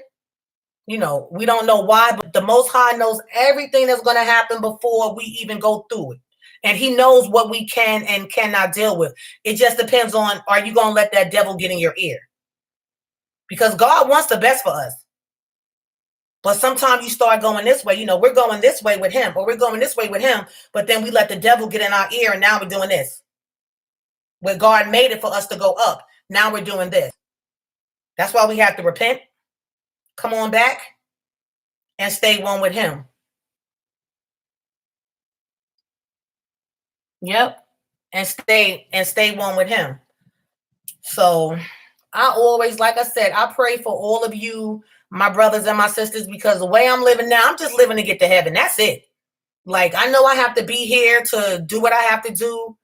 We don't know why, but the Most High knows everything that's going to happen before we even go through it. And he knows what we can and cannot deal with. It just depends on, are you going to let that devil get in your ear? Because God wants the best for us. But sometimes you start going this way, we're going this way with him, or we're going this way with him, but then we let the devil get in our ear, and now we're doing this. Where God made it for us to go up, now we're doing this. That's why we have to repent, come on back, and stay one with him. Yep. And stay one with him. So I always, like I said, I pray for all of you, my brothers and my sisters, because the way I'm living now, I'm just living to get to heaven. That's it. Like, I know I have to be here to do what I have to do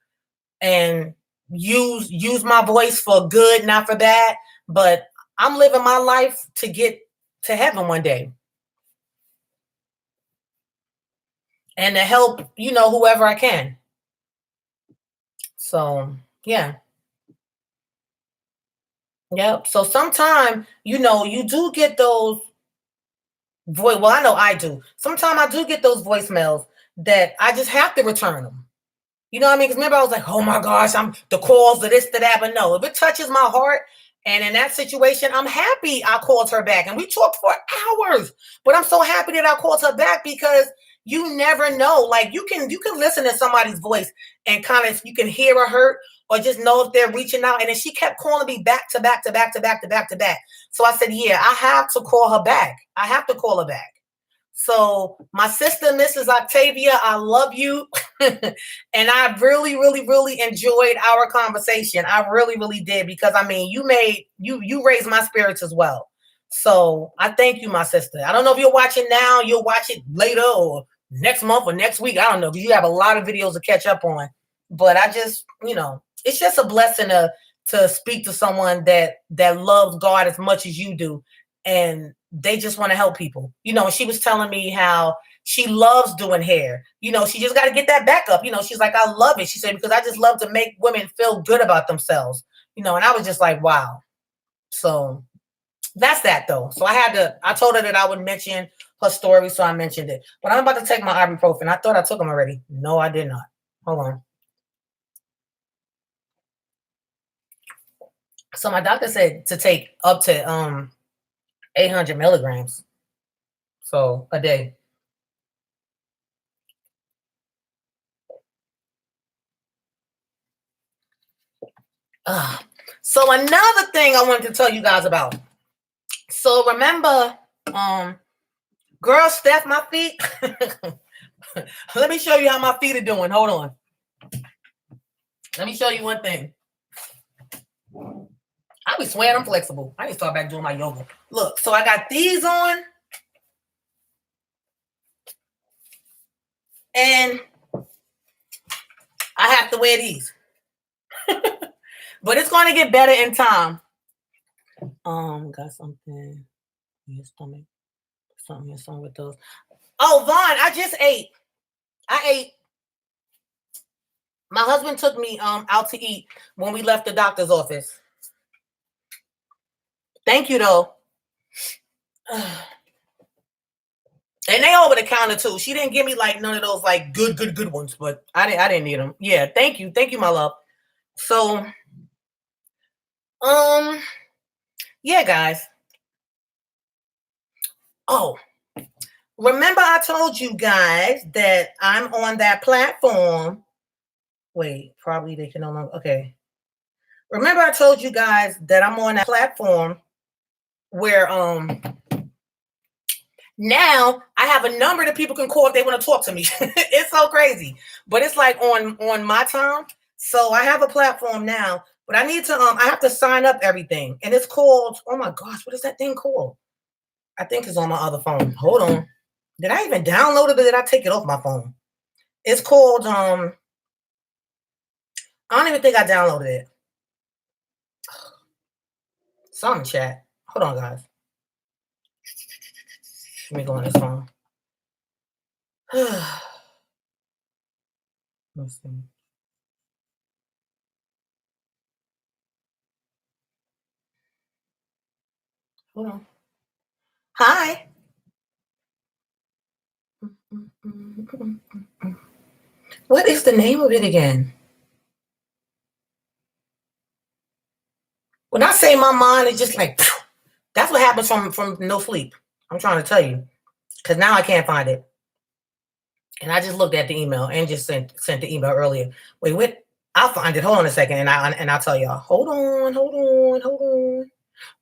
and use my voice for good, not for bad. But I'm living my life to get to heaven one day. And to help, whoever I can. So, yeah. Yep. So sometimes, you do get those well, I know I do. Sometimes I do get those voicemails that I just have to return them. You know what I mean? Because remember, I was like, oh my gosh, I'm the calls of this, to that. But no, if it touches my heart, and in that situation, I'm happy I called her back. And we talked for hours. But I'm so happy that I called her back, because you never know. Like, you can listen to somebody's voice and kind of, you can hear her hurt, or just know if they're reaching out. And then she kept calling me back to back to back to back to back to back. So I said, yeah, I have to call her back. I have to call her back. So my sister, Mrs. Octavia, I love you. And I really, really, really enjoyed our conversation. I really, really did, because I mean, you raised my spirits as well. So I thank you, my sister. I don't know if you're watching now, you'll watch it later or next month or next week. I don't know, because you have a lot of videos to catch up on. But I just, it's just a blessing to speak to someone that loves God as much as you do, and they just want to help people. She was telling me how she loves doing hair. She just got to get that back up. She's like, I love it. She said, because I just love to make women feel good about themselves. And I was just like, wow. So that's that though. So I told her that I would mention her story, so I mentioned it. But I'm about to take my ibuprofen. I thought I took them already. No, I did not. Hold on. So my doctor said to take up to 800 milligrams. So a day. So another thing I wanted to tell you guys about. So remember, girl, Steph, my feet. Let me show you how my feet are doing. Hold on. Let me show you one thing. I be swearing I'm flexible. I need to start back doing my yoga. Look, so I got these on. And I have to wear these. But it's going to get better in time. Got something in your stomach. Something with those. Oh, Vaughn, I just ate. I ate. My husband took me out to eat when we left the doctor's office. Thank you, though. And they over the counter too. She didn't give me like none of those like good ones, but I didn't need them. Yeah, thank you, my love. So, yeah, guys. Oh, remember I told you guys that I'm on that platform. Wait, probably they can no longer. Okay. Remember I told you guys that I'm on that platform where now I have a number that people can call if they want to talk to me. It's so crazy, but it's like on my time. So I have a platform now, but I need to I have to sign up everything, and it's called, oh my gosh, what is that thing called? I think it's on my other phone. Hold on, did I even download it or did I take it off my phone? It's called I don't even think I downloaded it. Some chat. Hold on, guys. Let me go on this phone. Let's see. Hold on. Hi. What is the name of it again? When I say my mind is just like, that's what happens from no sleep. I'm trying to tell you, because now I can't find it. And I just looked at the email and just sent the email earlier. Wait, what? I'll find it. Hold on a second, and I'll tell y'all. Hold on.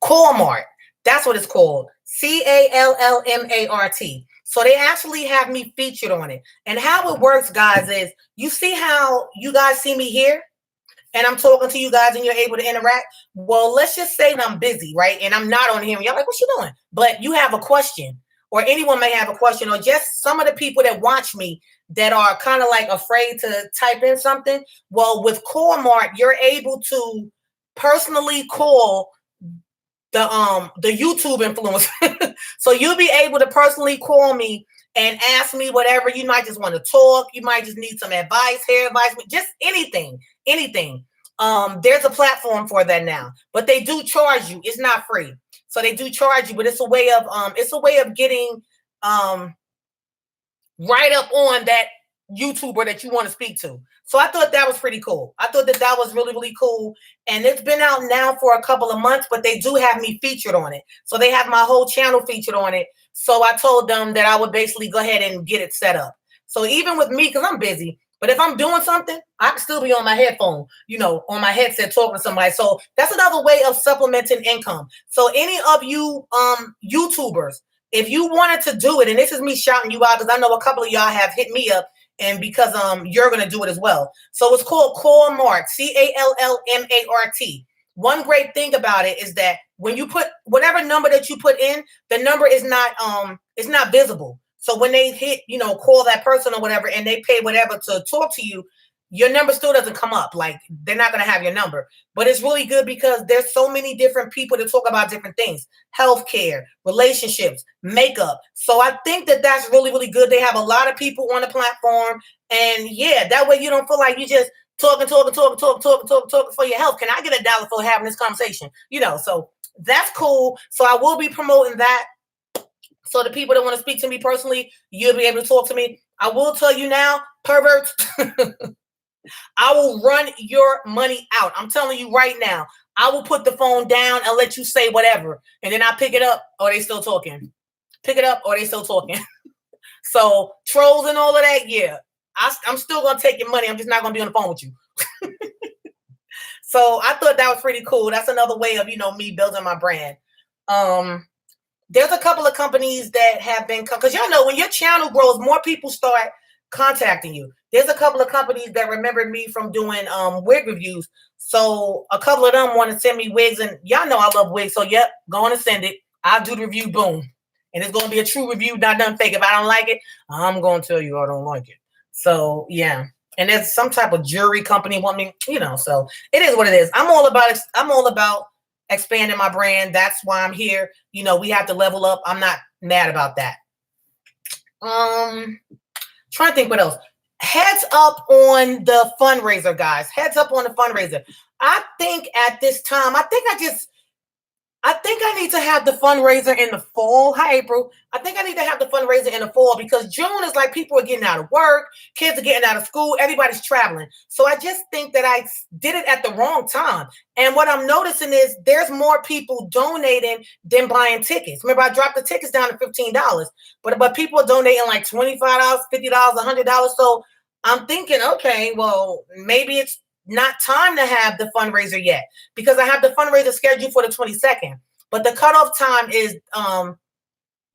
Walmart. That's what it's called. Callmart. So they actually have me featured on it. And how it works, guys, is you see how you guys see me here? And I'm talking to you guys and you're able to interact. Well, let's just say that I'm busy, right? And I'm not on here. And y'all like, what you doing? But you have a question, or anyone may have a question, or just some of the people that watch me that are kind of like afraid to type in something. Well, with Walmart, you're able to personally call the YouTube influencer. So you'll be able to personally call me and ask me whatever. You might just want to talk. You might just need some advice, hair advice, just anything. There's a platform for that now, but they do charge you. It's not free. So they do charge you, but it's a way of getting right up on that YouTuber that you want to speak to. So I thought that was pretty cool. I thought that was really, really cool. And it's been out now for a couple of months, but they do have me featured on it. So they have my whole channel featured on it. So I told them that I would basically go ahead and get it set up. So even with me, because I'm busy, but if I'm doing something, I can still be on my headphone, on my headset talking to somebody. So that's another way of supplementing income. So any of you YouTubers, if you wanted to do it, and this is me shouting you out because I know a couple of y'all have hit me up, and because you're going to do it as well. So it's called Walmart, Callmart. One great thing about it is that when you put whatever number that you put in, the number is not visible. So when they hit, call that person or whatever, and they pay whatever to talk to you, your number still doesn't come up. Like, they're not going to have your number. But it's really good because there's so many different people to talk about different things: healthcare, relationships, makeup. So I think that that's really, really good. They have a lot of people on the platform. And yeah, that way you don't feel like you just talking for your health. Can I get $1 for having this conversation? So that's cool. So I will be promoting that. So the people that want to speak to me personally, you'll be able to talk to me. I will tell you now, perverts, I will run your money out. I'm telling you right now. I will put the phone down and let you say whatever. And then I pick it up, or they still talking. Pick it up, or they still talking. So trolls and all of that, yeah. I'm still going to take your money. I'm just not going to be on the phone with you. So I thought that was pretty cool. That's another way of, me building my brand. There's a couple of companies that have been, because y'all know when your channel grows, more people start contacting you. There's a couple of companies that remembered me from doing wig reviews. So a couple of them want to send me wigs, and y'all know I love wigs. So yep, go on and send it. I'll do the review, boom. And it's going to be a true review, not nothing fake. If I don't like it, I'm going to tell you I don't like it. So yeah. And there's some type of jewelry company want me, so it is what it is. I'm all about expanding my brand. That's why I'm here. We have to level up. I'm not mad about that. Trying to think what else. Heads up on the fundraiser, guys. Heads up on the fundraiser. I think at this time, I think I need to have the fundraiser in the fall. Hi, April. I think I need to have the fundraiser in the fall because June is like people are getting out of work. Kids are getting out of school. Everybody's traveling. So I just think that I did it at the wrong time. And what I'm noticing is there's more people donating than buying tickets. Remember, I dropped the tickets down to $15, but people are donating like $25, $50, $100. So I'm thinking, okay, well, maybe it's not time to have the fundraiser yet because I have the fundraiser scheduled for the 22nd, but the cutoff time is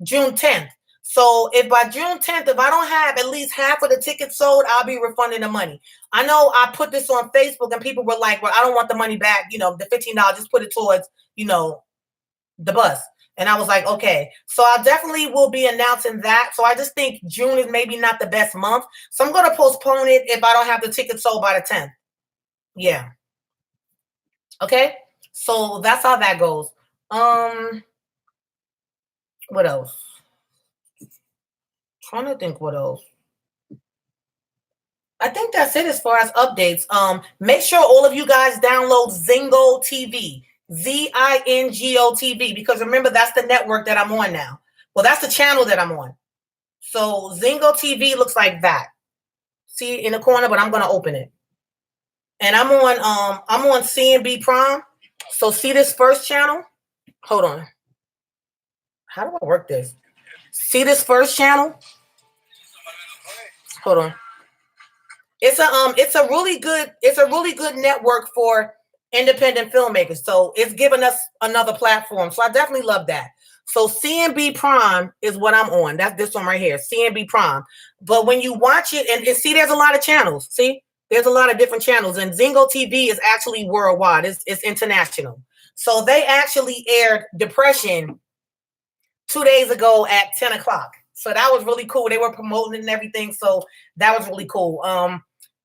June 10th. So if by June 10th, if I don't have at least half of the tickets sold, I'll be refunding the money. I know I put this on Facebook and people were like, well, I don't want the money back. The $15, just put it towards, the bus. And I was like, okay, so I definitely will be announcing that. So I just think June is maybe not the best month. So I'm going to postpone it if I don't have the tickets sold by the 10th. Yeah. Okay. So that's how that goes. What else? Trying to think what else. I think that's it as far as updates. Make sure all of you guys download Zingo TV, Zingo TV, because remember that's the network that I'm on now. Well, that's the channel that I'm on. So Zingo TV looks like that. See in the corner, but I'm gonna open it. And I'm on CNB Prime. So see this first channel? Hold on. How do I work this? See this first channel? Hold on. It's a really good network for independent filmmakers. So it's given us another platform. So I definitely love that. So CNB Prime is what I'm on. That's this one right here, CNB Prime. But when you watch it and see, there's a lot of channels. See? There's a lot of different channels, and Zingo TV is actually worldwide. It's international. So they actually aired Depression 2 days ago at 10 o'clock. So that was really cool. They were promoting it and everything. So that was really cool.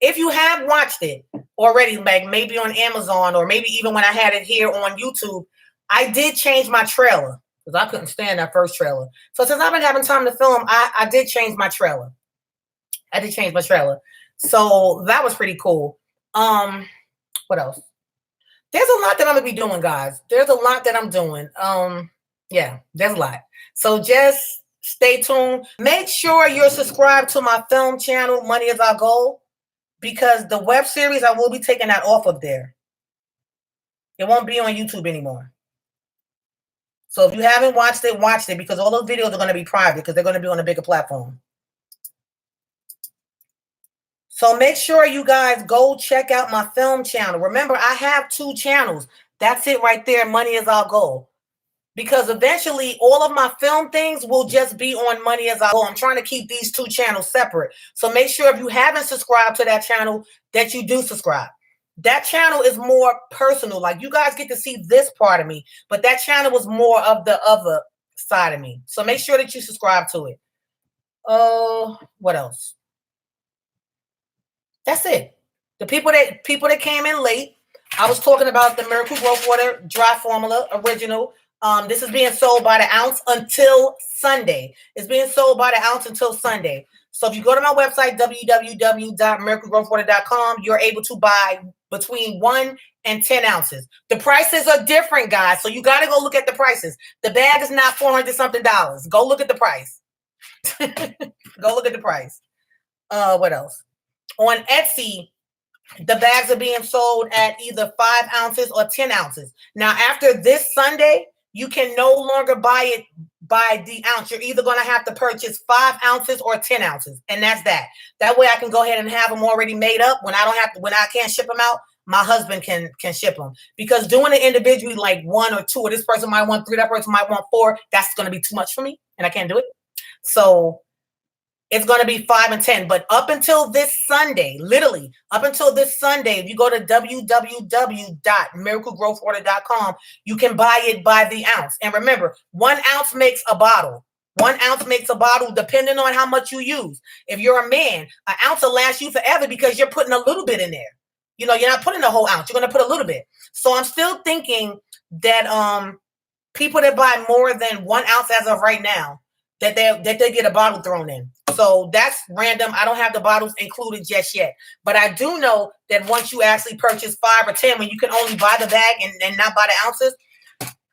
If you have watched it already, like maybe on Amazon or maybe even when I had it here on YouTube, I did change my trailer because I couldn't stand that first trailer. So since I've been having time to film, I did change my trailer. So that was pretty cool. What else? There's a lot that I'm gonna be doing, guys. There's a lot that I'm doing. Yeah, there's a lot. So just stay tuned. Make sure you're subscribed to my film channel, Money Is Our Goal, because the web series, I will be taking that off of there. It won't be on YouTube anymore. So if you haven't watched it because all those videos are going to be private because they're going to be on a bigger platform. So make sure you guys go check out my film channel. Remember, I have 2 channels. That's it right there. Money Is Our Goal. Because eventually all of my film things will just be on Money Is Our Goal. I'm trying to keep these 2 channels separate. So make sure if you haven't subscribed to that channel that you do subscribe. That channel is more personal. Like you guys get to see this part of me, but that channel was more of the other side of me. So make sure that you subscribe to it. What else? That's it. The people that came in late, I was talking about the Miracle Growth Water Dry Formula Original. This is being sold by the ounce until Sunday. It's being sold by the ounce until Sunday. So if you go to my website, www.miraclegrowthwater.com, you're able to buy between 1 and 10 ounces. The prices are different, guys. So you got to go look at the prices. The bag is not $400 something. Go look at the price. Go look at the price. What else? On Etsy, the bags are being sold at either 5 ounces or 10 ounces. Now, after this Sunday, you can no longer buy it by the ounce. You're either going to have to purchase 5 ounces or 10 ounces, and that's that. That way, I can go ahead and have them already made up. When I can't ship them out, my husband can ship them. Because doing it individually, like 1 or 2, or this person might want 3, that person might want 4, that's going to be too much for me, and I can't do it. So it's going to be 5 and 10. But up until this Sunday, literally up until this Sunday, if you go to www.miraclegrowthwater.com, you can buy it by the ounce. And remember, 1 ounce makes a bottle. 1 ounce makes a bottle depending on how much you use. If you're a man, an ounce will last you forever because you're putting a little bit in there. You know, you're not putting the whole ounce. You're going to put a little bit. So I'm still thinking that people that buy more than 1 ounce as of right now, that they get a bottle thrown in. So that's random. I don't have the bottles included just yet. But I do know that once you actually purchase 5 or 10, when you can only buy the bag and not buy the ounces,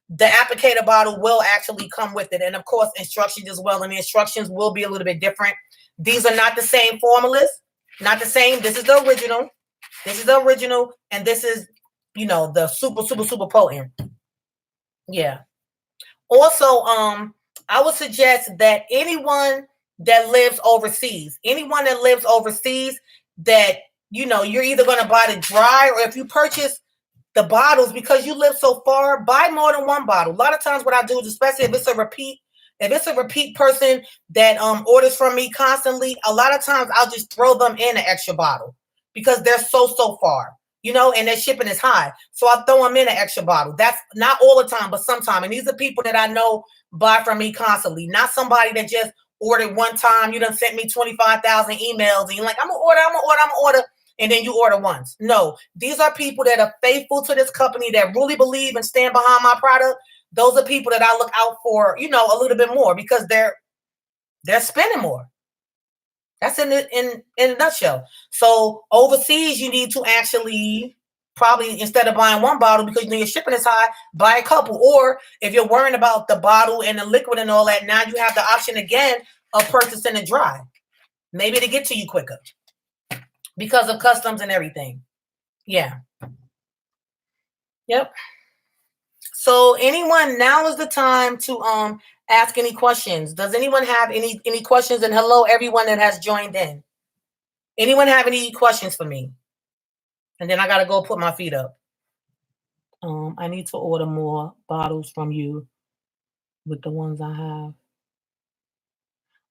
the applicator bottle will actually come with it. And of course, instructions as well. And the instructions will be a little bit different. These are not the same formulas. Not the same. This is the original. This is the original. And this is, the super, super, super potent. Yeah. Also, I would suggest that anyone that lives overseas, that, you're either going to buy the dry, or if you purchase the bottles, because you live so far, buy more than 1 bottle. A lot of times what I do is, especially if it's a repeat person that orders from me constantly, a lot of times I'll just throw them in an extra bottle because they're so far. And their shipping is high. So I throw them in an extra bottle. That's not all the time, but sometimes. And these are people that I know buy from me constantly, not somebody that just ordered one time. You done sent me 25,000 emails and you're like, I'm going to order. And then you order once. No, these are people that are faithful to this company, that really believe and stand behind my product. Those are people that I look out for, a little bit more, because they're spending more. That's in a nutshell. So overseas, you need to actually probably, instead of buying 1 bottle because your shipping is high, buy a couple. Or if you're worrying about the bottle and the liquid and all that, now you have the option again of purchasing the dry, maybe to get to you quicker because of customs and everything. Yeah. Yep. So anyone, now is the time to ask any questions. Does anyone have any questions? And hello, everyone that has joined in. Anyone have any questions for me? And then I got to go put my feet up. I need to order more bottles from you with the ones I have.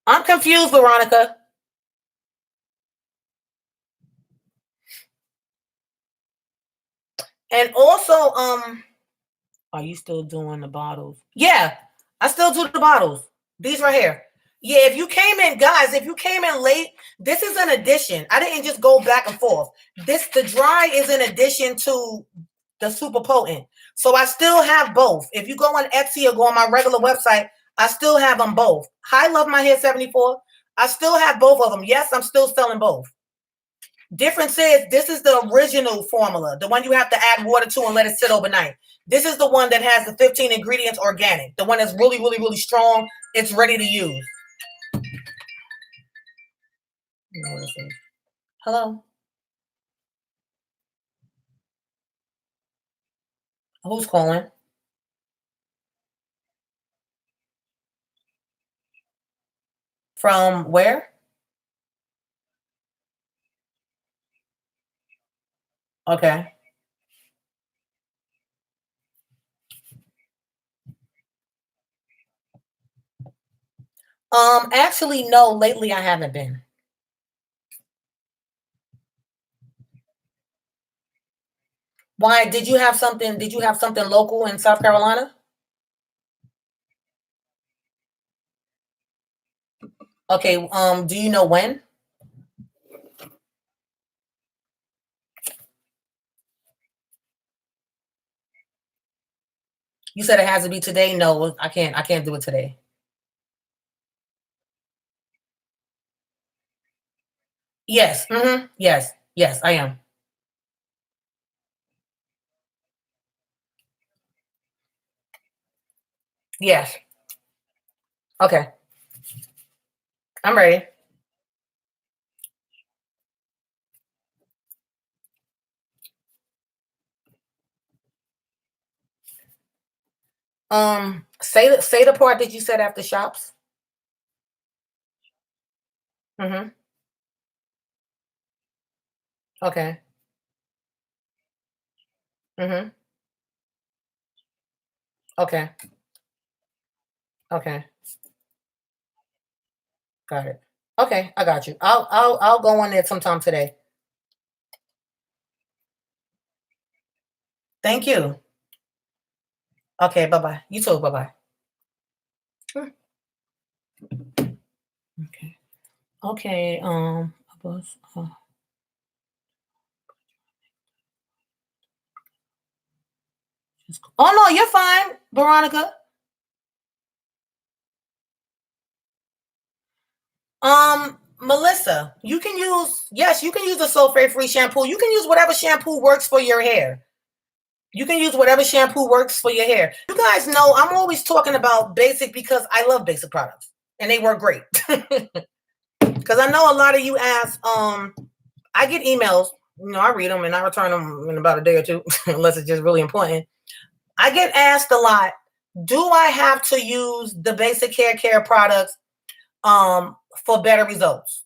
I'm confused, Veronica. And also, are you still doing the bottles? Yeah, I still do the bottles. These right here. Yeah, if you came in, guys, if you came in late, this is an addition. I didn't just go back and forth. The dry is an addition to the super potent. So I still have both. If you go on Etsy or go on my regular website, I still have them both. Hi, Love My Hair 74. I still have both of them. Yes, I'm still selling both. Difference is, this is the original formula, the one you have to add water to and let it sit overnight. This is the one that has the 15 ingredients organic, the one that's really, really, really strong. It's ready to use. Hello? Who's calling? From where? Okay. Actually, no, lately I haven't been. Why? Did you have something local in South Carolina? Okay, do you know when? You said it has to be today. No, I can't. I can't do it today. Yes. Yes. Yes, I am. Yes. Okay. I'm ready. Say the part that you said after shops. Mm-hmm. Okay. Mm-hmm. Okay. Okay. Got it. Okay, I got you. I'll go on there sometime today. Thank you. Okay, bye bye. You too. Bye bye. Okay. Okay. Oh no, you're fine, Veronica. Melissa, you can use yes, you can use the sulfate free shampoo. You can use whatever shampoo works for your hair. You can use whatever shampoo works for your hair. You guys know I'm always talking about basic because I love basic products and they work great. Because I know a lot of you ask, I get emails, I read them and I return them in about a day or two, unless it's just really important. I get asked a lot, do I have to use the basic hair care products for better results?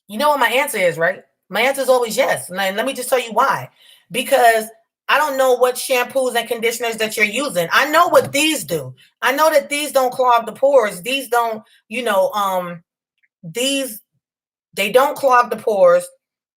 You know what my answer is, right? My answer is always yes. And let me just tell you why. Because I don't know what shampoos and conditioners that you're using. I know what these do. I know that these don't clog the pores. These don't, these they don't clog the pores.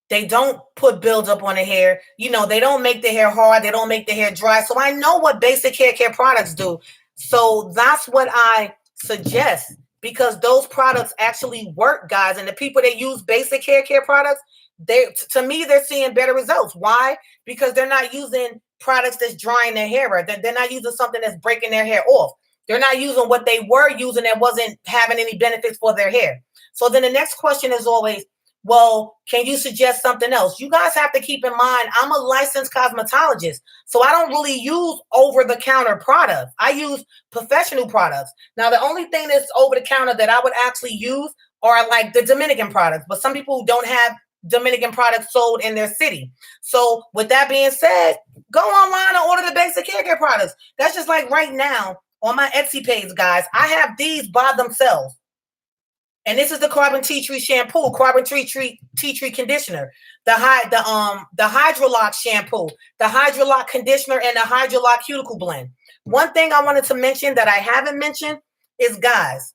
They don't put buildup on the hair. They don't make the hair hard. They don't make the hair dry. So I know what basic hair care products do. So that's what I suggest because those products actually work, guys. And the people that use basic hair care products, to me, they're seeing better results. Why? Because they're not using products that's drying their hair out. They're not using something that's breaking their hair off. They're not using what they were using that wasn't having any benefits for their hair. So then the next question is always, well, can you suggest something else? You guys have to keep in mind, I'm a licensed cosmetologist, so I don't really use over-the-counter products. I use professional products. Now, the only thing that's over-the-counter that I would actually use are like the Dominican products, but some people don't have Dominican products sold in their city. So with that being said, go online and order the basic hair care products. That's just like right now on my Etsy page, guys. I have these by themselves. And this is the carbon tea tree shampoo, carbon tea tree conditioner, the hydrolock shampoo, the hydrolock conditioner, and the hydrolock cuticle blend. One thing I wanted to mention that I haven't mentioned is, guys,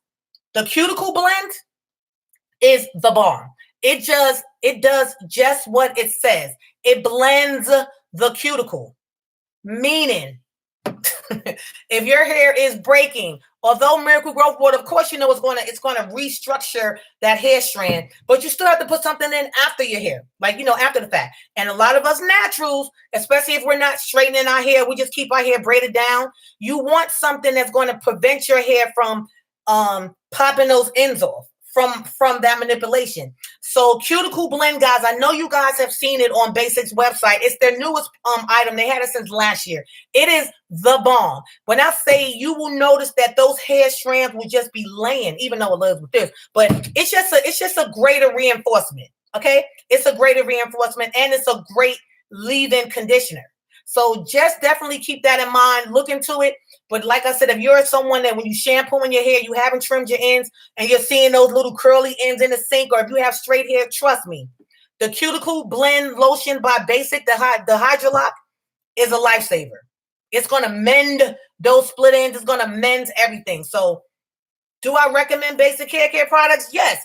the cuticle blend is the bomb. It does just what it says. It blends the cuticle, meaning if your hair is breaking, although Miracle Growth Water, of course, it's gonna restructure that hair strand, but you still have to put something in after your hair, like after the fact. And a lot of us naturals, especially if we're not straightening our hair, we just keep our hair braided down. You want something that's going to prevent your hair from popping those ends off from that manipulation. So cuticle blend, guys, I know you guys have seen it on Basics website. It's their newest item. They had it since last year. It is the bomb. When I say, you will notice that those hair strands will just be laying, even though it lives with this, but it's just a greater reinforcement. Okay, it's a greater reinforcement and it's a great leave-in conditioner. So just definitely keep that in mind. Look into it. But like I said, if you're someone that when you shampoo in your hair, you haven't trimmed your ends and you're seeing those little curly ends in the sink, or if you have straight hair, trust me, the cuticle blend lotion by Basic, the Hydrolock, is a lifesaver. It's going to mend those split ends. It's going to mend everything. So do I recommend Basic hair care products? Yes.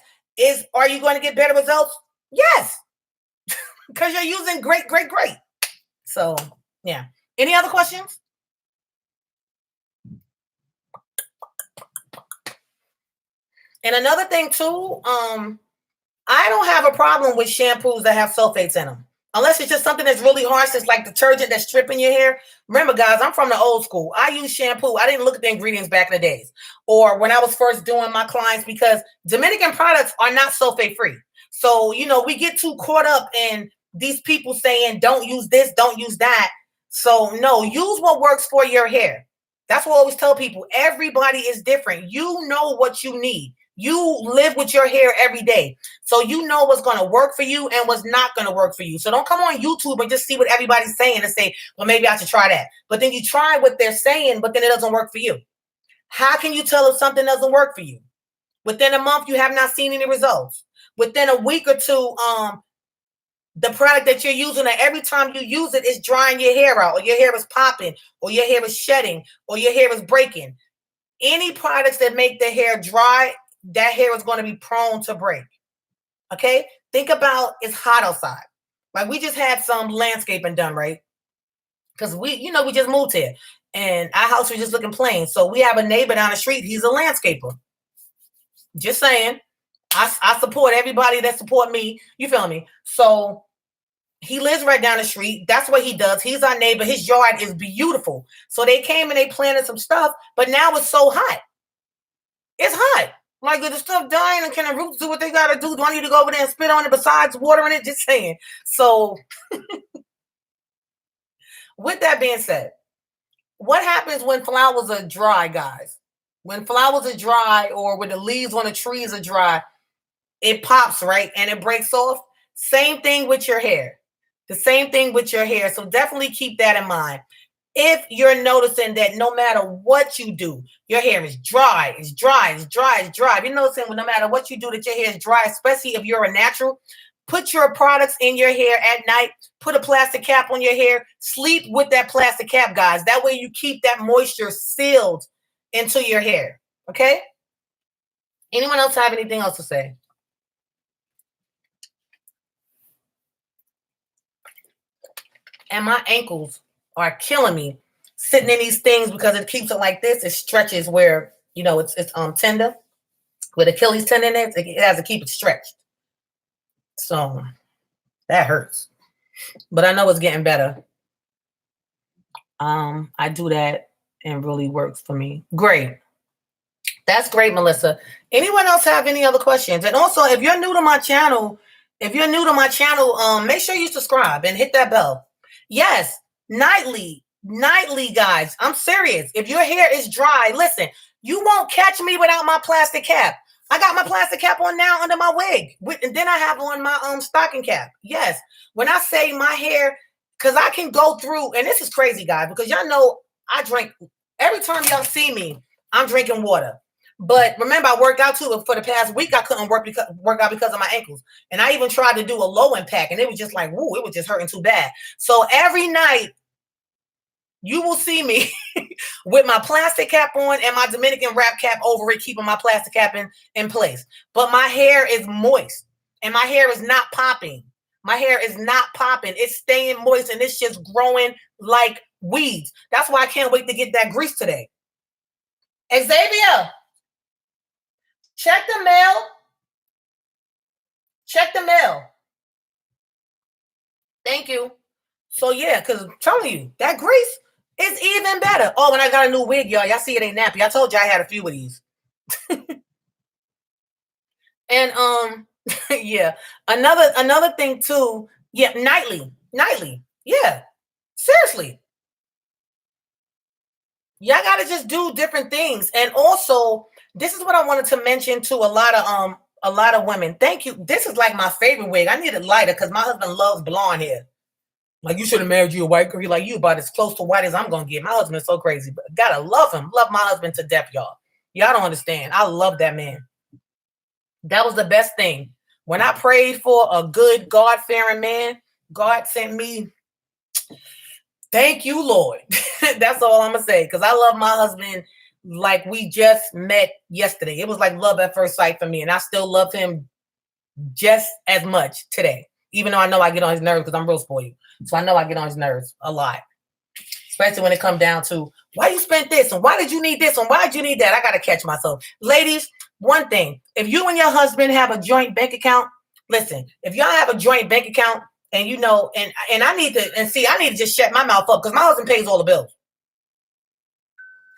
Are you going to get better results? Yes. Because you're using great. So yeah. Any other questions? And another thing too, I don't have a problem with shampoos that have sulfates in them. Unless it's just something that's really harsh, it's like detergent that's stripping your hair. Remember, guys, I'm from the old school. I use shampoo. I didn't look at the ingredients back in the days. Or when I was first doing my clients, because Dominican products are not sulfate free. So, we get too caught up in these people saying, don't use this, don't use that. So, no, use what works for your hair. That's what I always tell people. Everybody is different. You know what you need. You live with your hair every day. So you know what's going to work for you and what's not going to work for you. So don't come on YouTube and just see what everybody's saying and say, well, maybe I should try that. But then you try what they're saying, but then it doesn't work for you. How can you tell if something doesn't work for you? Within a month, you have not seen any results. Within a week or two, the product that you're using, and every time you use it, it's drying your hair out, or your hair is popping, or your hair is shedding, or your hair is breaking. Any products that make the hair dry, that hair is going to be prone to break. Okay? Think about it's hot outside. Like we just had some landscaping done, right? Because we just moved here and our house was just looking plain. So we have a neighbor down the street. He's a landscaper. Just saying. I support everybody that support me. You feel me? So he lives right down the street. That's what he does. He's our neighbor. His yard is beautiful. So they came and they planted some stuff, but now it's so hot. It's hot. Like, is the stuff dying and can the roots do what they got to do? Do I need to go over there and spit on it besides watering it? Just saying. So with that being said, what happens when flowers are dry, guys? When flowers are dry or when the leaves on the trees are dry, it pops, right? And it breaks off. Same thing with your hair. The same thing with your hair. So definitely keep that in mind. If you're noticing that no matter what you do, your hair is dry, it's dry, it's dry, it's dry. If you're noticing no matter what you do that your hair is dry, especially if you're a natural, put your products in your hair at night. Put a plastic cap on your hair. Sleep with that plastic cap, guys. That way you keep that moisture sealed into your hair. Okay? Anyone else have anything else to say? And my ankles are killing me sitting in these things because it keeps it like this. It stretches where, it's tender. With Achilles tendon, it has to keep it stretched. So that hurts. But I know it's getting better. I do that and really works for me. Great. That's great, Melissa. Anyone else have any other questions? And also, if you're new to my channel, make sure you subscribe and hit that bell. Yes, nightly, guys. I'm serious. If your hair is dry, listen, you won't catch me without my plastic cap. I got my plastic cap on now under my wig. And then I have on my stocking cap. Yes. When I say my hair, because I can go through, and this is crazy, guys, because y'all know I drink. Every time y'all see me, I'm drinking water. But remember, I worked out too. For the past week, I couldn't work out because of my ankles. And I even tried to do a low impact, and it was just like, woo, it was just hurting too bad. So every night, you will see me with my plastic cap on and my Dominican wrap cap over it, keeping my plastic cap in place. But my hair is moist, and my hair is not popping. My hair is not popping. It's staying moist, and it's just growing like weeds. That's why I can't wait to get that grease today. Xavier, check the mail. Check the mail. Thank you. So yeah, because I'm telling you, that grease is even better. Oh, and I got a new wig, y'all. Y'all see it ain't nappy. I told you I had a few of these. And yeah. Another thing too. Yeah, nightly. Yeah. Seriously. Y'all gotta just do different things. And also, this is what I wanted to mention to a lot of women. Thank you. This is like my favorite wig. I need it lighter because my husband loves blonde hair. Like, you should have married you a white girl. He's like, you about as close to white as I'm gonna get. My husband is so crazy, but gotta love him. Love my husband to death, y'all. Y'all don't understand. I love that man. That was the best thing. When I prayed for a good God-fearing man, God sent me. Thank you, Lord. That's all I'm gonna say. Because I love my husband like we just met yesterday. It was like love at first sight for me, and I still love him just as much today. Even though I know I get on his nerves because I'm real spoiled. So I know I get on his nerves a lot. Especially when it comes down to, why you spent this? And why did you need this? And why did you need that? I got to catch myself. Ladies, one thing. If you and your husband have a joint bank account, listen, if y'all have a joint bank account And you know, and I need to just shut my mouth up because my husband pays all the bills.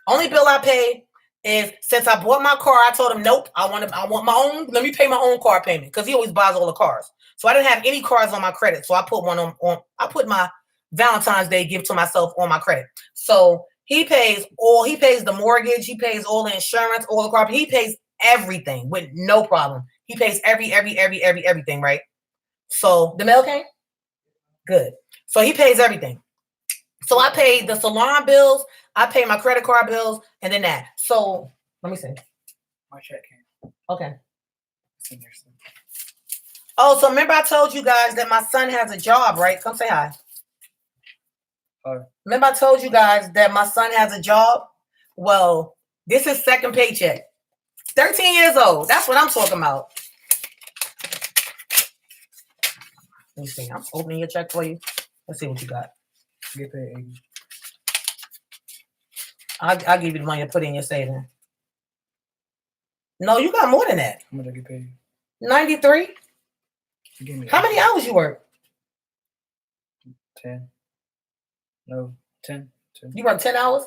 Only bill I pay is since I bought my car, I told him, nope, I want my own, let me pay my own car payment because he always buys all the cars. So I didn't have any cars on my credit. So I put one on I put my Valentine's Day gift to myself on my credit. So he pays the mortgage, he pays all the insurance, all the car, he pays everything with no problem. He pays everything, right? So the mail came? Good. So he pays everything. So I paid the salon bills, I pay my credit card bills, and then that. So let me see. My check came. Okay. It's in your sleep. Oh, so remember I told you guys that my son has a job, right? Come say hi. Hi. Remember I told you guys that my son has a job? Well, this is second paycheck. 13 years old. That's what I'm talking about. Let me see. I'm opening your check for you. Let's see what you got. Get paid 80. I'll give you the money to put in your savings. No, you got more than that. How much I get paid? 93. You gave me How many hours you work? 10. No, 10. 10. You work 10 hours?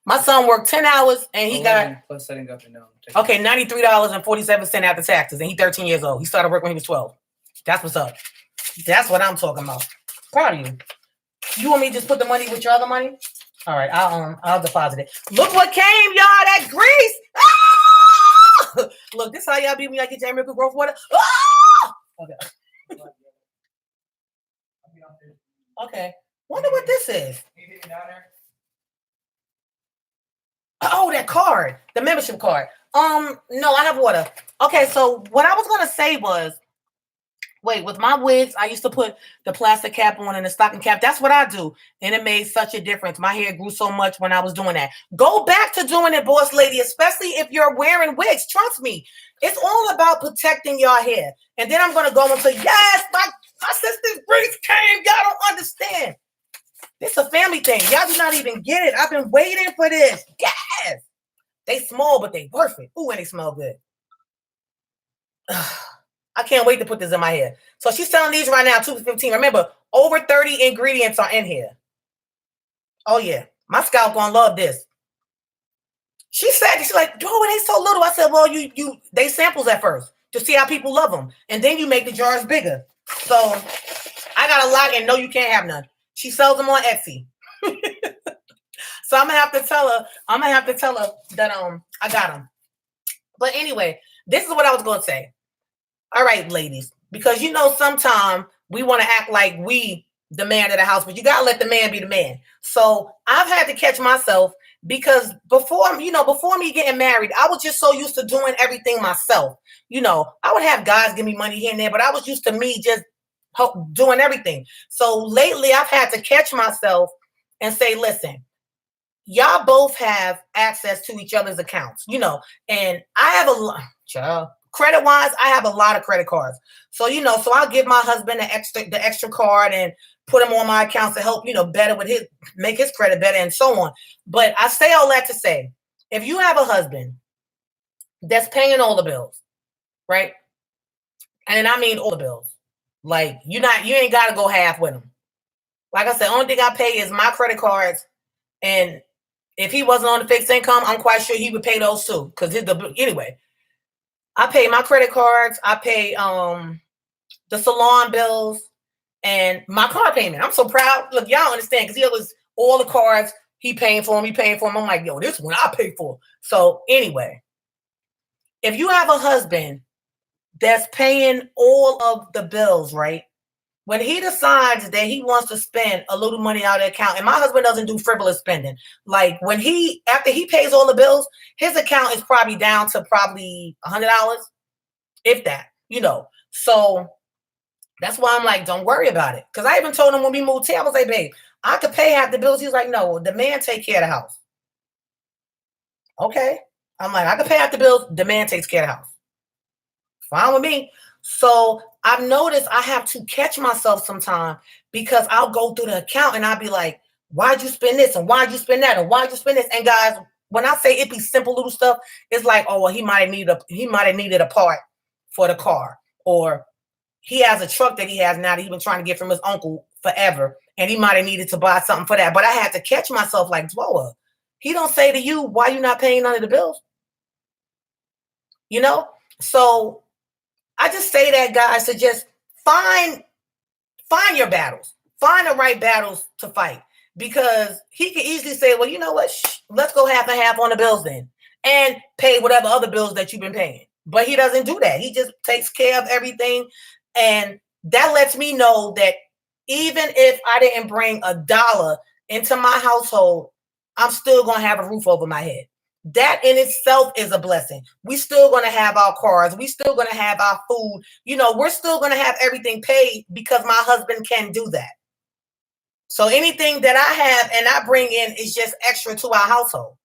My son worked 10 hours and he 11 got plus setting up and down. okay, $93.47 after taxes, and he's 13 years old. He started working when he was 12. That's what's up. That's what I'm talking about. Proud of you. You want me to just put the money with your other money? All right, I'll deposit it. Look what came, y'all. That grease. Ah! Look, this how y'all be when y'all get your American growth water. Ah! Okay. Okay. Wonder what this is. Oh, that card, the membership card. No, I have water. Okay, so what I was gonna say was, wait, with my wigs, I used to put the plastic cap on and the stocking cap. That's what I do, and it made such a difference. My hair grew so much when I was doing that. Go back to doing it, boss lady, especially if you're wearing wigs. Trust me, it's all about protecting your hair. And then I'm gonna go into yes, my sister's grease came. Y'all don't understand. It's a family thing. Y'all do not even get it. I've been waiting for this. Yes. They small, but they worth it. Ooh, and they smell good. I can't wait to put this in my hair. So she's selling these right now, $2.15. Remember, over 30 ingredients are in here. Oh, yeah. My scalp gonna love this. She said, she's like, oh, they so little. I said, well, they samples at first to see how people love them. And then you make the jars bigger. So I got a lot and no, you can't have none. She sells them on Etsy. So I'm gonna have to tell her that I got them. But anyway, this is what I was gonna say. All right, ladies, because you know sometimes we want to act like we the man of the house, but you gotta let the man be the man. So I've had to catch myself because before me getting married, I was just so used to doing everything myself. You know, I would have guys give me money here and there, but I was used to me just doing everything. So lately I've had to catch myself and say, listen, y'all both have access to each other's accounts, you know, and I have a lot, credit wise, I have a lot of credit cards. So, you know, so I'll give my husband the extra card and put him on my accounts to help, you know, better with make his credit better and so on. But I say all that to say, if you have a husband that's paying all the bills, right? And I mean all the bills. Like you ain't got to go half with him. Like I said, only thing I pay is my credit cards, and if he wasn't on the fixed income, I'm quite sure he would pay those too. Because anyway, I pay my credit cards, I pay the salon bills, and my car payment. I'm so proud. Look, y'all understand because he was all the cards he paying for them. I'm like, yo, this one I pay for. So anyway, if you have a husband that's paying all of the bills, right? When he decides that he wants to spend a little money out of the account, and my husband doesn't do frivolous spending. Like after he pays all the bills, his account is probably down to probably $100, if that, you know. So that's why I'm like, don't worry about it. Because I even told him when we moved here, I was like, babe, I could pay half the bills. He's like, no, the man take care of the house. Okay. I'm like, I could pay half the bills. The man takes care of the house. Fine with me. So I've noticed I have to catch myself sometime because I'll go through the account and I'll be like, why'd you spend this? And why'd you spend that? And why'd you spend this? And guys, when I say it be simple little stuff, it's like, oh, well, he might have needed a part for the car, or he has a truck that he has now that he's been trying to get from his uncle forever. And he might have needed to buy something for that. But I had to catch myself like, Dwoa, he don't say to you, why you not paying none of the bills? You know? So I just say that, guys, to just find your battles. Find the right battles to fight. Because he can easily say, well, you know what? Let's go half and half on the bills then. And pay whatever other bills that you've been paying. But he doesn't do that. He just takes care of everything. And that lets me know that even if I didn't bring $1 into my household, I'm still going to have a roof over my head. That in itself is a blessing. We still going to have our cars. We still going to have our food. You know, we're still going to have everything paid because my husband can do that. So anything that I have and I bring in is just extra to our household.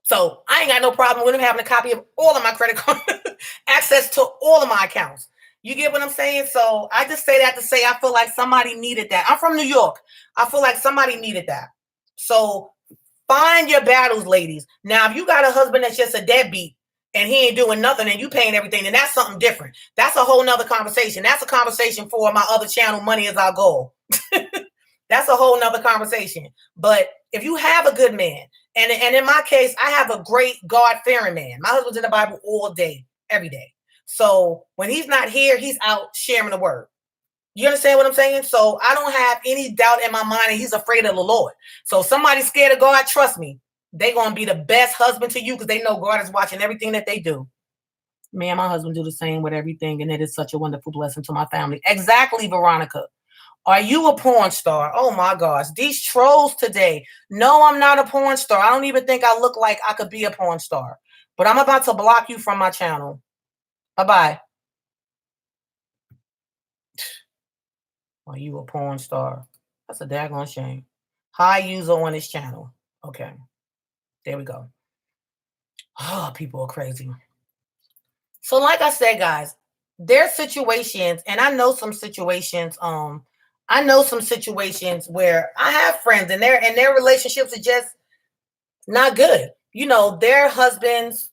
So I ain't got no problem with him having a copy of all of my credit card, access to all of my accounts. You get what I'm saying? So I just say that to say I feel like somebody needed that. I'm from New York. I feel like somebody needed that. So find your battles, ladies. Now, if you got a husband that's just a deadbeat and he ain't doing nothing and you paying everything, then that's something different. That's a whole nother conversation. That's a conversation for my other channel, Money is Our Goal. That's a whole nother conversation. But if you have a good man, and in my case, I have a great God-fearing man. My husband's in the Bible all day, every day. So when he's not here, he's out sharing the word. You understand what I'm saying? So I don't have any doubt in my mind that he's afraid of the Lord. So if somebody's scared of God, trust me, they're going to be the best husband to you because they know God is watching everything that they do. Man, my husband do the same with everything, and it is such a wonderful blessing to my family. Exactly, Veronica. Are you a porn star? Oh my gosh, these trolls today. No, I'm not a porn star. I don't even think I look like I could be a porn star. But I'm about to block you from my channel. Bye-bye. Are you a porn star? That's a daggone shame. High user on this channel. Okay. There we go. Oh, people are crazy. So like I said, guys, there's situations, and I know some situations, where I have friends and their relationships are just not good. You know, their husbands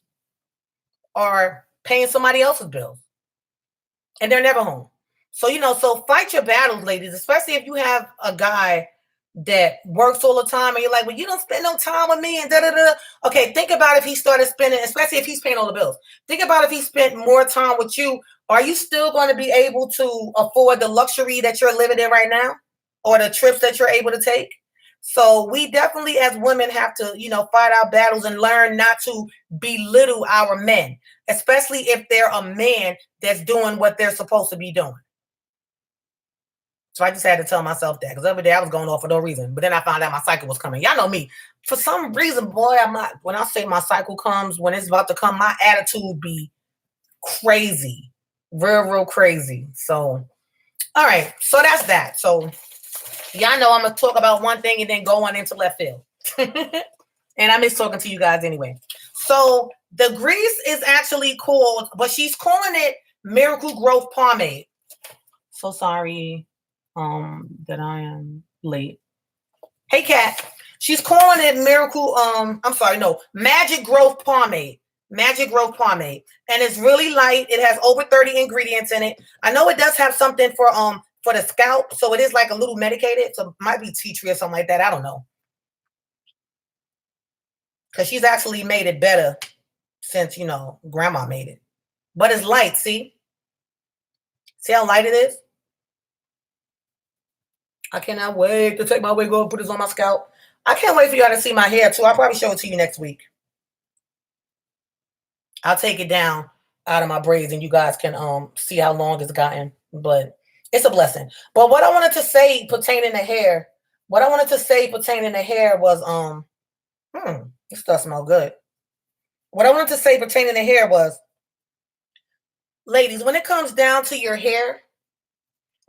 are paying somebody else's bills and they're never home. So, you know, so fight your battles, ladies, especially if you have a guy that works all the time and you're like, well, you don't spend no time with me and da-da-da. Okay, think about if he started spending, especially if he's paying all the bills. Think about if he spent more time with you. Are you still going to be able to afford the luxury that you're living in right now or the trips that you're able to take? So we definitely as women have to, you know, fight our battles and learn not to belittle our men, especially if they're a man that's doing what they're supposed to be doing. So I just had to tell myself that because every day I was going off for no reason. But then I found out my cycle was coming. Y'all know me. For some reason, boy, I'm not. When I say my cycle comes, when it's about to come, my attitude be crazy. Real crazy. So, all right. So that's that. So y'all know I'm going to talk about one thing and then go on into left field. And I miss talking to you guys anyway. So the grease is actually called, but she's calling it Miracle Growth Pomade. So sorry. That I am late. Hey, Kat. She's calling it Magic Growth Pomade. Magic Growth Pomade. And it's really light. It has over 30 ingredients in it. I know it does have something for the scalp, so it is like a little medicated. So it might be tea tree or something like that. I don't know. Because she's actually made it better since, you know, grandma made it. But it's light, see? See how light it is? I cannot wait to take my wig off and put this on my scalp. I can't wait for y'all to see my hair too. I'll probably show it to you next week. I'll take it down out of my braids and you guys can see how long it's gotten. But it's a blessing. But what I wanted to say pertaining to hair, was this stuff smells good. What I wanted to say pertaining to hair was, ladies, when it comes down to your hair,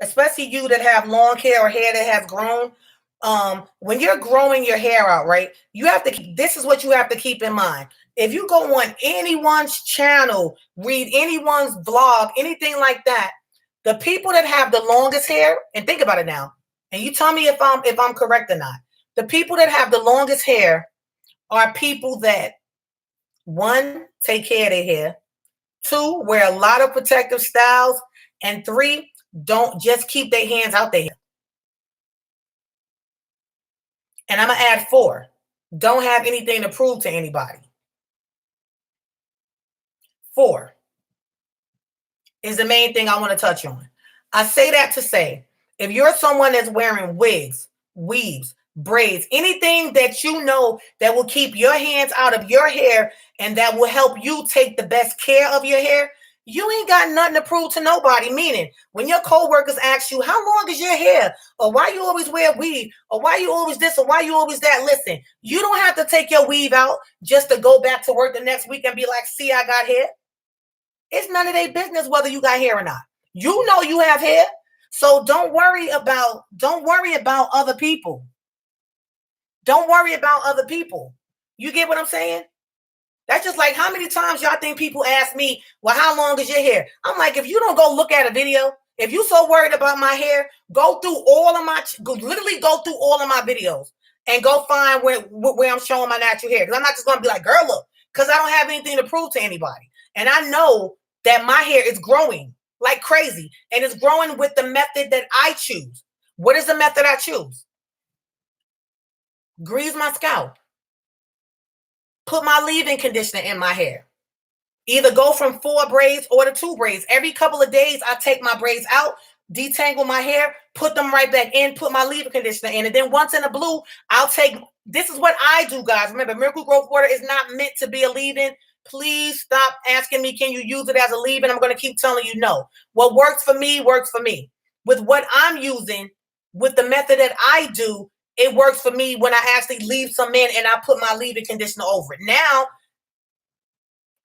especially you that have long hair or hair that has grown, when you're growing your hair out, right, this is what you have to keep in mind. If you go on anyone's channel, read anyone's vlog, anything like that, the people that have the longest hair, and think about it now, and you tell me if I'm correct or not. The people that have the longest hair are people that, one, take care of their hair, 2, wear a lot of protective styles. And 3, don't just keep their hands out there. And I'm going to add 4, don't have anything to prove to anybody. 4 is the main thing I want to touch on. I say that to say, if you're someone that's wearing wigs, weaves, braids, anything that you know that will keep your hands out of your hair and that will help you take the best care of your hair, you ain't got nothing to prove to nobody. Meaning, when your coworkers ask you, how long is your hair? Or why you always wear weave? Or why you always this? Or why you always that? Listen, you don't have to take your weave out just to go back to work the next week and be like, see, I got hair. It's none of their business whether you got hair or not. You know you have hair. So don't worry about other people. Don't worry about other people. You get what I'm saying? That's just like, how many times y'all think people ask me, well, how long is your hair? I'm like, if you don't go look at a video, if you so worried about my hair, literally go through all of my videos and go find where I'm showing my natural hair. Because I'm not just going to be like, girl, look, because I don't have anything to prove to anybody. And I know that my hair is growing like crazy, and it's growing with the method that I choose. What is the method I choose? Grease my scalp. Put my leave-in conditioner in my hair. Either go from 4 braids or to 2 braids. Every couple of days, I take my braids out, detangle my hair, put them right back in, put my leave-in conditioner in. And then once in a blue, this is what I do, guys. Remember, Miracle Growth Water is not meant to be a leave-in. Please stop asking me, can you use it as a leave-in? I'm going to keep telling you no. What works for me, works for me. With what I'm using, with the method that I do, it works for me when I actually leave some in and I put my leave-in conditioner over it. Now,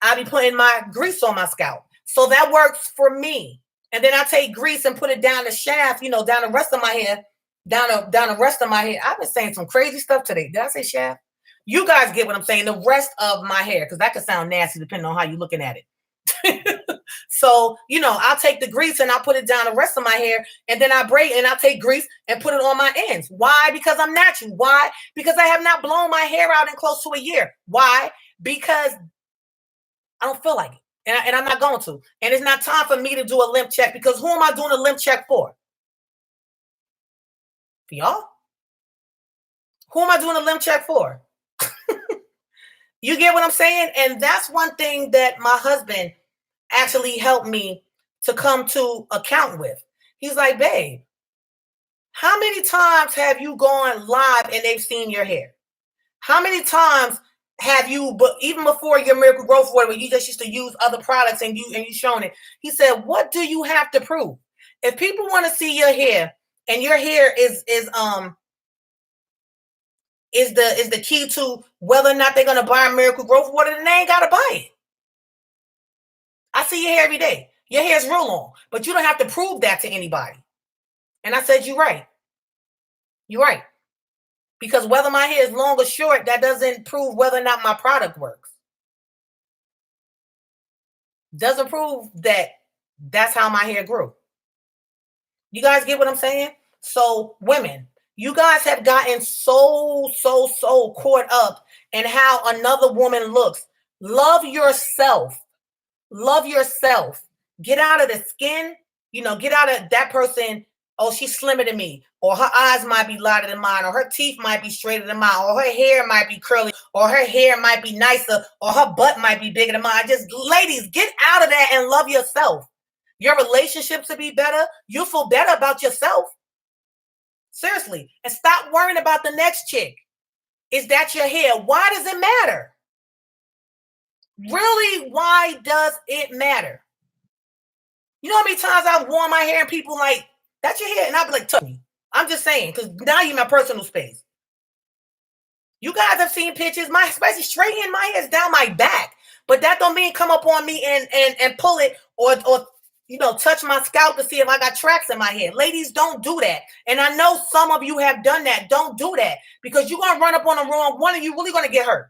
I'll be putting my grease on my scalp. So that works for me. And then I take grease and put it down the shaft, down the rest of my hair, down the rest of my hair. I've been saying some crazy stuff today. Did I say shaft? You guys get what I'm saying. The rest of my hair, because that could sound nasty depending on how you're looking at it. So, I'll take the grease and I'll put it down the rest of my hair, and then I braid and I'll take grease and put it on my ends. Why? Because I'm natural. Why? Because I have not blown my hair out in close to a year. Why? Because I don't feel like it. And I'm not going to. And it's not time for me to do a limp check, because who am I doing a limp check for? For y'all? Who am I doing a limp check for? You get what I'm saying? And that's one thing that my husband actually helped me to come to account with. He's like, babe, how many times have you gone live and they've seen your hair? How many times have you, but even before your Miracle Growth Water, where you just used to use other products and you shown it? He said, what do you have to prove? If people want to see your hair, and your hair is the key to whether or not they're going to buy a Miracle Growth Water, then they ain't got to buy it. I see your hair every day. Your hair's real long, but you don't have to prove that to anybody. And I said, you're right. You're right. Because whether my hair is long or short, that doesn't prove whether or not my product works. Doesn't prove that that's how my hair grew. You guys get what I'm saying? So women, you guys have gotten so caught up in how another woman looks. Love yourself. Love yourself. Get out of the skin. Get out of that person. Oh, she's slimmer than me. Or her eyes might be lighter than mine. Or her teeth might be straighter than mine. Or her hair might be curly. Or her hair might be nicer. Or her butt might be bigger than mine. Just, ladies, get out of that and love yourself. Your relationships will be better. You'll feel better about yourself. Seriously. And stop worrying about the next chick. Is that your hair? Why does it matter? Really, why does it matter? You know how many times I've worn my hair and people like, that's your hair? And I'll be like, touch me. I'm just saying, because now you're my personal space. You guys have seen pictures, especially straightening my hair is down my back. But that don't mean come up on me and pull it or touch my scalp to see if I got tracks in my hair. Ladies, don't do that. And I know some of you have done that. Don't do that, because you're going to run up on the wrong one and you're really going to get hurt.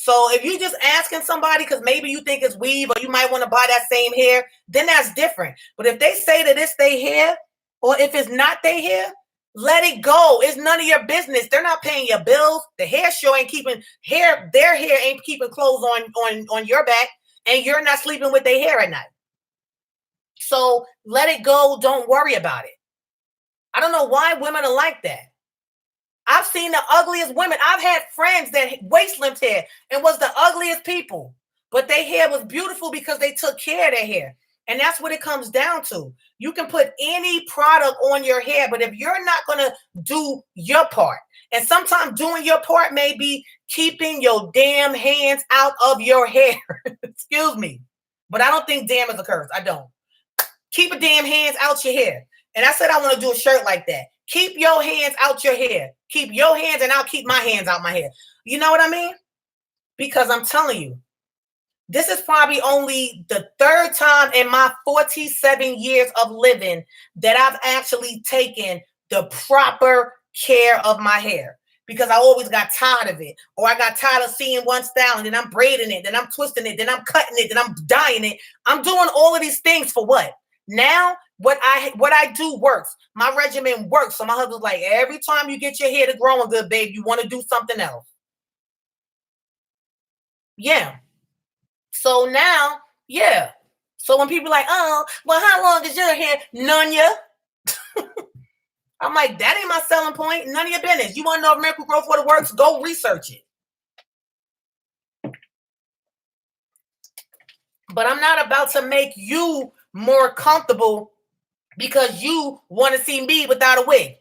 So if you're just asking somebody because maybe you think it's weave or you might want to buy that same hair, then that's different. But if they say that it's their hair, or if it's not their hair, let it go. It's none of your business. They're not paying your bills. The hair show ain't keeping their hair ain't keeping clothes on your back. and you're not sleeping with their hair at night. So let it go. Don't worry about it. I don't know why women are like that. I've seen the ugliest women. I've had friends that waist limped hair and was the ugliest people, but their hair was beautiful because they took care of their hair. And that's what it comes down to. You can put any product on your hair, but if you're not going to do your part, and sometimes doing your part may be keeping your damn hands out of your hair. Excuse me. But I don't think damn is a curse. I don't. Keep your damn hands out your hair. And I said I want to do a shirt like that. Keep your hands out your hair. Keep your hands and I'll keep my hands out my hair. You know what I mean? Because I'm telling you, this is probably only the third time in my 47 years of living that I've actually taken the proper care of my hair, because I always got tired of it, or I got tired of seeing one style and then I'm braiding it, then I'm twisting it, then I'm cutting it, then I'm dyeing it. I'm doing all of these things for what? Now, what I do works. My regimen works. So my husband's like, every time you get your hair to growing good, babe, you want to do something else. Yeah. So now, yeah. So when people are like, oh, well, how long is your hair? None ya. I'm like, that ain't my selling point. None of your business. You want to know if miracle growth water works? Go research it. But I'm not about to make you more comfortable because you want to see me without a wig.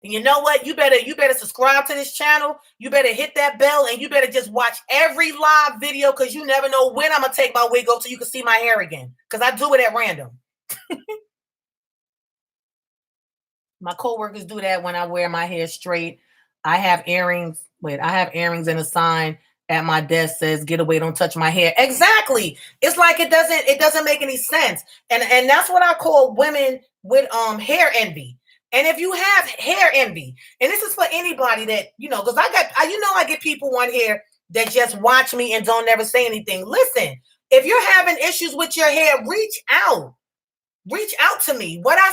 And you know what? You better subscribe to this channel. You better hit that bell, and you better just watch every live video, because you never know when I'm gonna take my wig off so you can see my hair again. Because I do it at random. My coworkers do that when I wear my hair straight. I have earrings. I have earrings and a sign at my desk says, "Get away, don't touch my hair." Exactly. It's like it doesn't make any sense. And that's what I call women with hair envy. And if you have hair envy, and this is for anybody that, because I get people on here that just watch me and don't never say anything. Listen, if you're having issues with your hair, reach out. Reach out to me. What I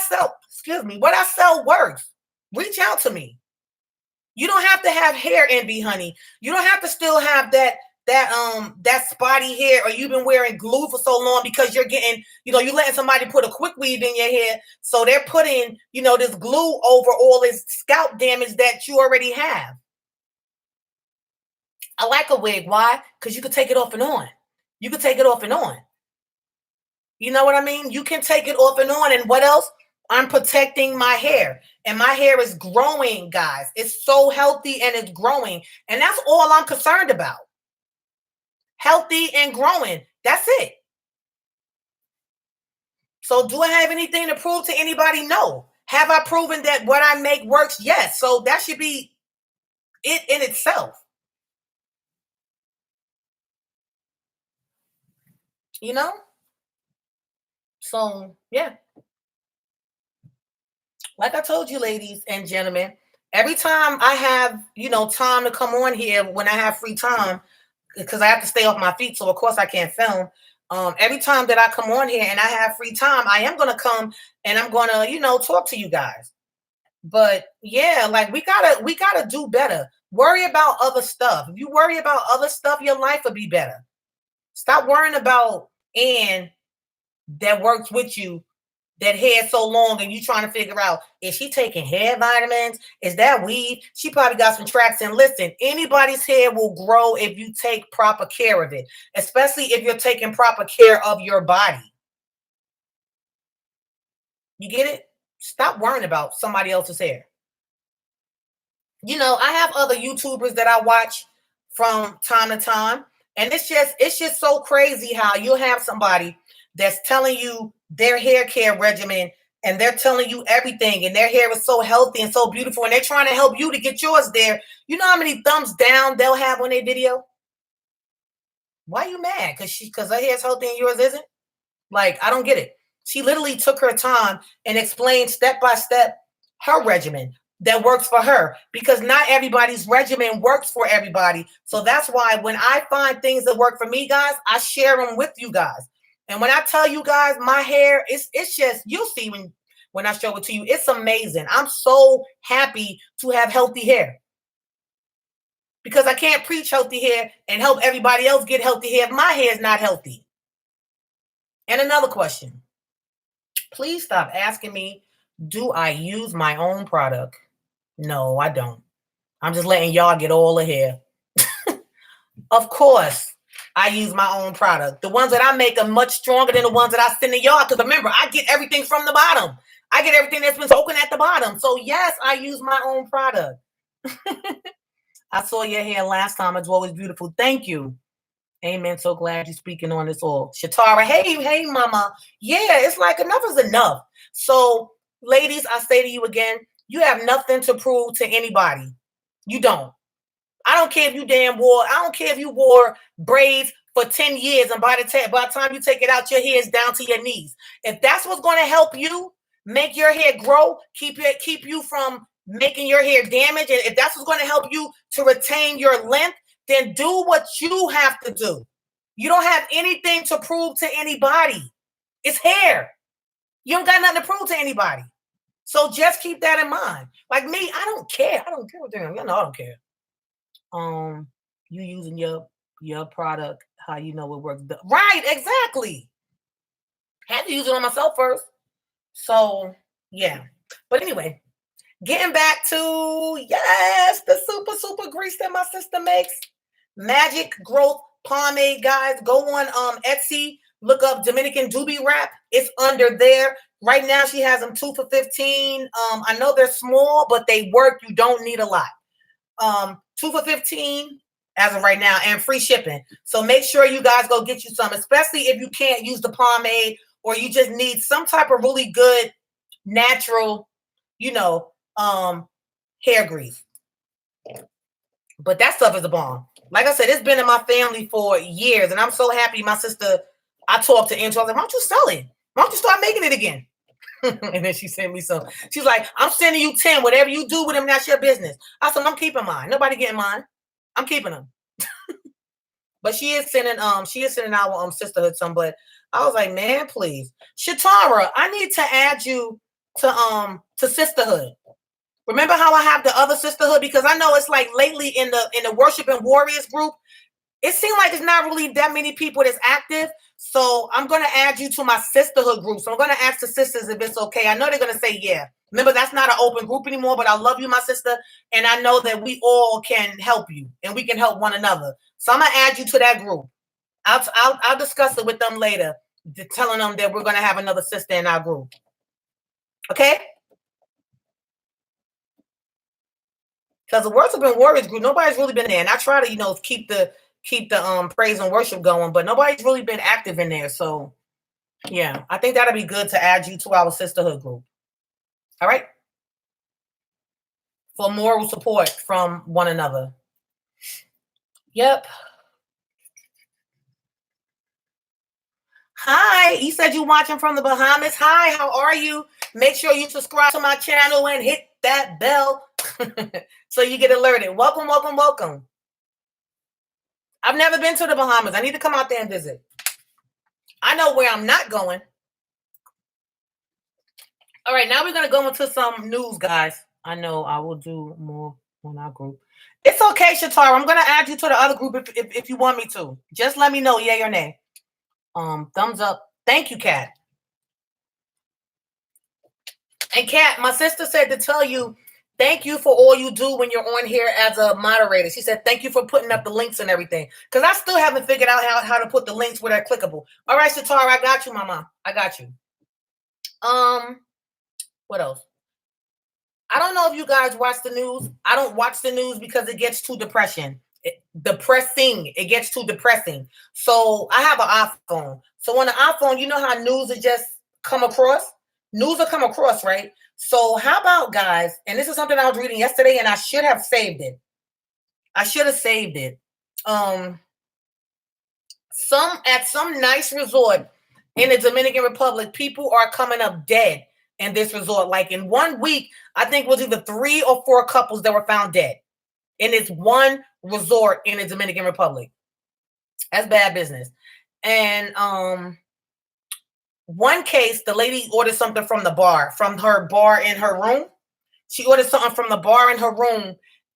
sell works. Reach out to me. You don't have to have hair envy, honey. You don't have to still have that spotty hair, or you've been wearing glue for so long because you're getting, you're letting somebody put a quick weave in your hair. So they're putting, this glue over all this scalp damage that you already have. I like a wig. Why? Because you can take it off and on. You can take it off and on. You know what I mean? You can take it off and on. And what else? I'm protecting my hair. And my hair is growing, guys. It's so healthy and it's growing. And that's all I'm concerned about. Healthy and growing. That's it. So do I have anything to prove to anybody? No. Have I proven that what I make works? Yes. So that should be it in itself. So, yeah. Like I told you, ladies and gentlemen, every time I have, time to come on here when I have free time, because I have to stay off my feet, so of course I can't film. Every time that I come on here and I have free time, I am gonna come and I'm gonna, talk to you guys. But yeah, like we gotta do better. Worry about other stuff. If you worry about other stuff, your life will be better. Stop worrying about Ann that works with you, that hair so long, and you trying to figure out, is she taking hair vitamins? Is that weed? She probably got some tracks. And listen, anybody's hair will grow if you take proper care of it, especially if you're taking proper care of your body. You get it? Stop worrying about somebody else's hair. I have other YouTubers that I watch from time to time, and it's just so crazy how you'll have somebody that's telling you their hair care regimen, and they're telling you everything, and their hair is so healthy and so beautiful, and they're trying to help you to get yours there. You know how many thumbs down they'll have on their video? Why are you mad? Because her hair is healthy and yours isn't? Like, I don't get it. She literally took her time and explained step by step her regimen that works for her, because not everybody's regimen works for everybody. So that's why when I find things that work for me, guys, I share them with you guys. And when I tell you guys my hair, it's just, you'll see when I show it to you, it's amazing. I'm so happy to have healthy hair, because I can't preach healthy hair and help everybody else get healthy hair if my hair is not healthy. And another question. Please stop asking me, do I use my own product? No, I don't. I'm just letting y'all get all the hair. Of course, I use my own product. The ones that I make are much stronger than the ones that I send to y'all. Because remember, I get everything from the bottom. I get everything that's been soaking at the bottom. So yes, I use my own product. I saw your hair last time. It's always beautiful. Thank you. Amen. So glad you're speaking on this all. Shatara, hey, mama. Yeah, it's like enough is enough. So, ladies, I say to you again, you have nothing to prove to anybody. You don't. I don't care if you I don't care if you wore braids for 10 years and by the time you take it out, your hair is down to your knees. If that's what's going to help you make your hair grow, keep you from making your hair damage, and if that's what's going to help you to retain your length, then do what you have to do. You don't have anything to prove to anybody. It's hair. You don't got nothing to prove to anybody. So just keep that in mind. Like me, I don't care. I don't care what they're, I don't care. You using your product, how you know it works. Right, exactly. Had to use it on myself first. So yeah. But anyway, getting back to yes, the super grease that my sister makes. Magic Growth Pomade, guys. Go on Etsy, look up Dominican Doobie Wrap. It's under there. Right now she has them 2 for $15. I know they're small, but they work. You don't need a lot. 2 for $15 as of right now, and free shipping. So make sure you guys go get you some, especially if you can't use the pomade or you just need some type of really good natural, hair grease. But that stuff is a bomb. Like I said, it's been in my family for years, and I'm so happy my sister, I talked to Angela, I was like, why don't you sell it? Why don't you start making it again? And then she sent me some. She's like, I'm sending you 10. Whatever you do with them, that's your business. I said, I'm keeping mine. Nobody getting mine. I'm keeping them. But she is sending our sisterhood some. But I was like, man, please. Shatara, I need to add you to sisterhood. Remember how I have the other sisterhood? Because I know it's like lately in the Worship and Warriors group, it seems like it's not really that many people that's active. So I'm going to add you to my sisterhood group. So I'm going to ask the sisters if it's okay. I know they're going to say, yeah. Remember, that's not an open group anymore, but I love you, my sister. And I know that we all can help you and we can help one another. So I'm going to add you to that group. I'll discuss it with them later, telling them that we're going to have another sister in our group. Okay? Because the Worship and Warriors group, nobody's really been there. And I try to, keep the praise and worship going, but nobody's really been active in there. So yeah, I think that'll be good to add you to our sisterhood group. All right. For moral support from one another. Yep. Hi, you said you're watching from the Bahamas. Hi, how are you? Make sure you subscribe to my channel and hit that bell so you get alerted. Welcome, welcome, welcome. I've never been to the Bahamas. I need to come out there and visit. I know where I'm not going. All right, now we're going to go into some news, guys. I know I will do more on our group. It's okay, Shatara. I'm going to add you to the other group if you want me to. Just let me know, yay or nay. Thumbs up. Thank you, Kat. And Kat, my sister said to tell you, thank you for all you do when you're on here as a moderator. She said, thank you for putting up the links and everything. Because I still haven't figured out how to put the links where they're clickable. All right, Shatara, I got you, mama. I got you. What else? I don't know if you guys watch the news. I don't watch the news because it gets too depressing. It gets too depressing. So I have an iPhone. So on the iPhone, you know how news will just come across? News will come across, right? So how about, guys, and this is something I was reading yesterday, and I should have saved it. At some nice resort in the Dominican Republic, people are coming up dead in this resort. Like in 1 week, I think it was either 3 or 4 couples that were found dead in this one resort in the Dominican Republic. That's bad business. And one case, the lady ordered something from her bar in her room. She ordered something from the bar in her room.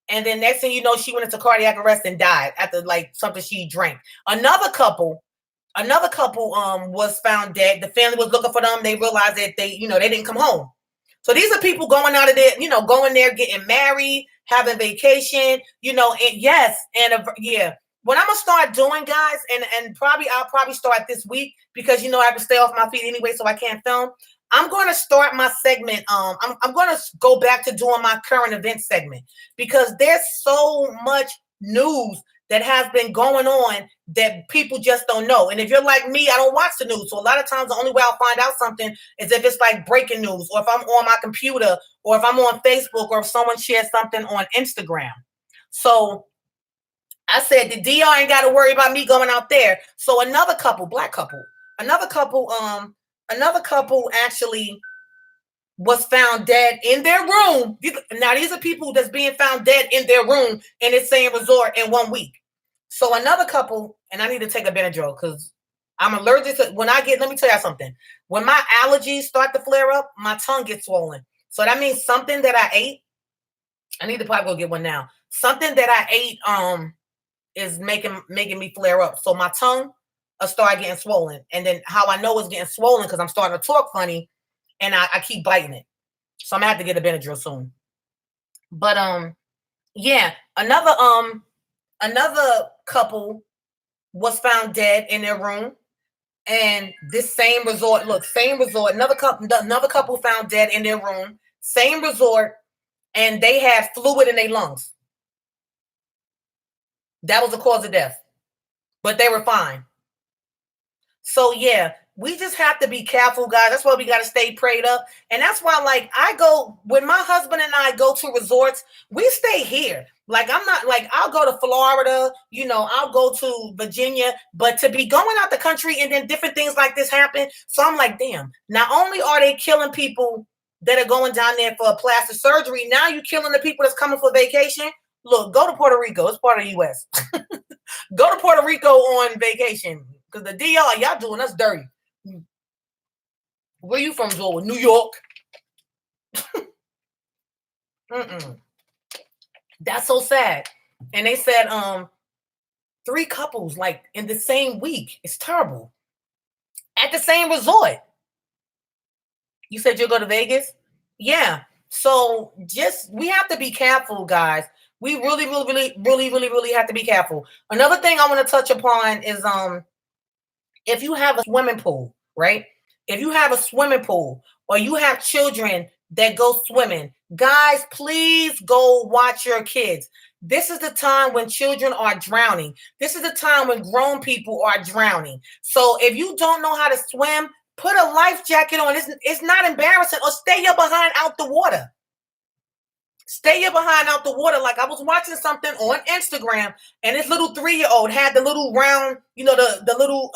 And then next thing you know, she went into cardiac arrest and died after like something she drank. Another couple, Another couple was found dead. The family was looking for them. They realized that they didn't come home. So these are people going out of there, going there, getting married, having vacation, and yes, and yeah. What I'm gonna start doing, guys, and I'll probably start this week because I have to stay off my feet anyway, so I can't film. I'm going to start my segment. I'm going to go back to doing my current event segment because there's so much news that has been going on that people just don't know. And if you're like me, I don't watch the news. So a lot of times the only way I'll find out something is if it's like breaking news, or if I'm on my computer, or if I'm on Facebook, or if someone shares something on Instagram. So I said the DR ain't got to worry about me going out there. So another couple, black couple, another couple actually was found dead in their room. Now these are people that's being found dead in their room in this same resort in 1 week. So another couple, and I need to take a Benadryl because I'm allergic to let me tell you something. When my allergies start to flare up, my tongue gets swollen. So that means something that I ate, I need to probably go get one now. Something that I ate is making me flare up. So my tongue will start getting swollen. And then how I know it's getting swollen because I'm starting to talk funny and I keep biting it. So I'm gonna have to get a Benadryl soon. But yeah, another couple was found dead in their room. And this same resort, another couple found dead in their room, same resort, and they had fluid in their lungs. That was the cause of death, but they were fine. So yeah, we just have to be careful, guys. That's why we got to stay prayed up. And that's why, like, when my husband and I go to resorts, we stay here. Like, I'm not like, I'll go to Florida, I'll go to Virginia, but to be going out the country and then different things like this happen. So I'm like, damn, not only are they killing people that are going down there for a plastic surgery, now you're killing the people that's coming for vacation. Look, go to Puerto Rico. It's part of the U.S. Go to Puerto Rico on vacation because the DR, y'all doing us dirty. Where you from, Joel? New York. That's so sad. And they said 3 couples like in the same week. It's terrible. At the same resort. You said you'll go to Vegas? Yeah. So we have to be careful, guys. We really have to be careful. Another thing I want to touch upon is if you have a swimming pool, right? If you have a swimming pool or you have children that go swimming, guys, please go watch your kids. This is the time when children are drowning. This is the time when grown people are drowning. So if you don't know how to swim, put a life jacket on. It's not embarrassing. Or stay your behind out the water. Stay your behind out the water. Like I was watching something on Instagram, and this little 3-year-old had the little round, the little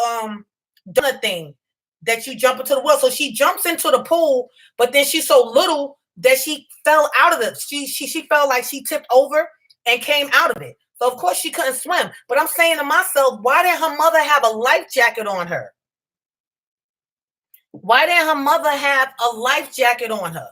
donut thing that you jump into the well. So she jumps into the pool, but then she's so little that she fell out of it. She felt like she tipped over and came out of it. So of course she couldn't swim. But I'm saying to myself, why didn't her mother have a life jacket on her? Why didn't her mother have a life jacket on her?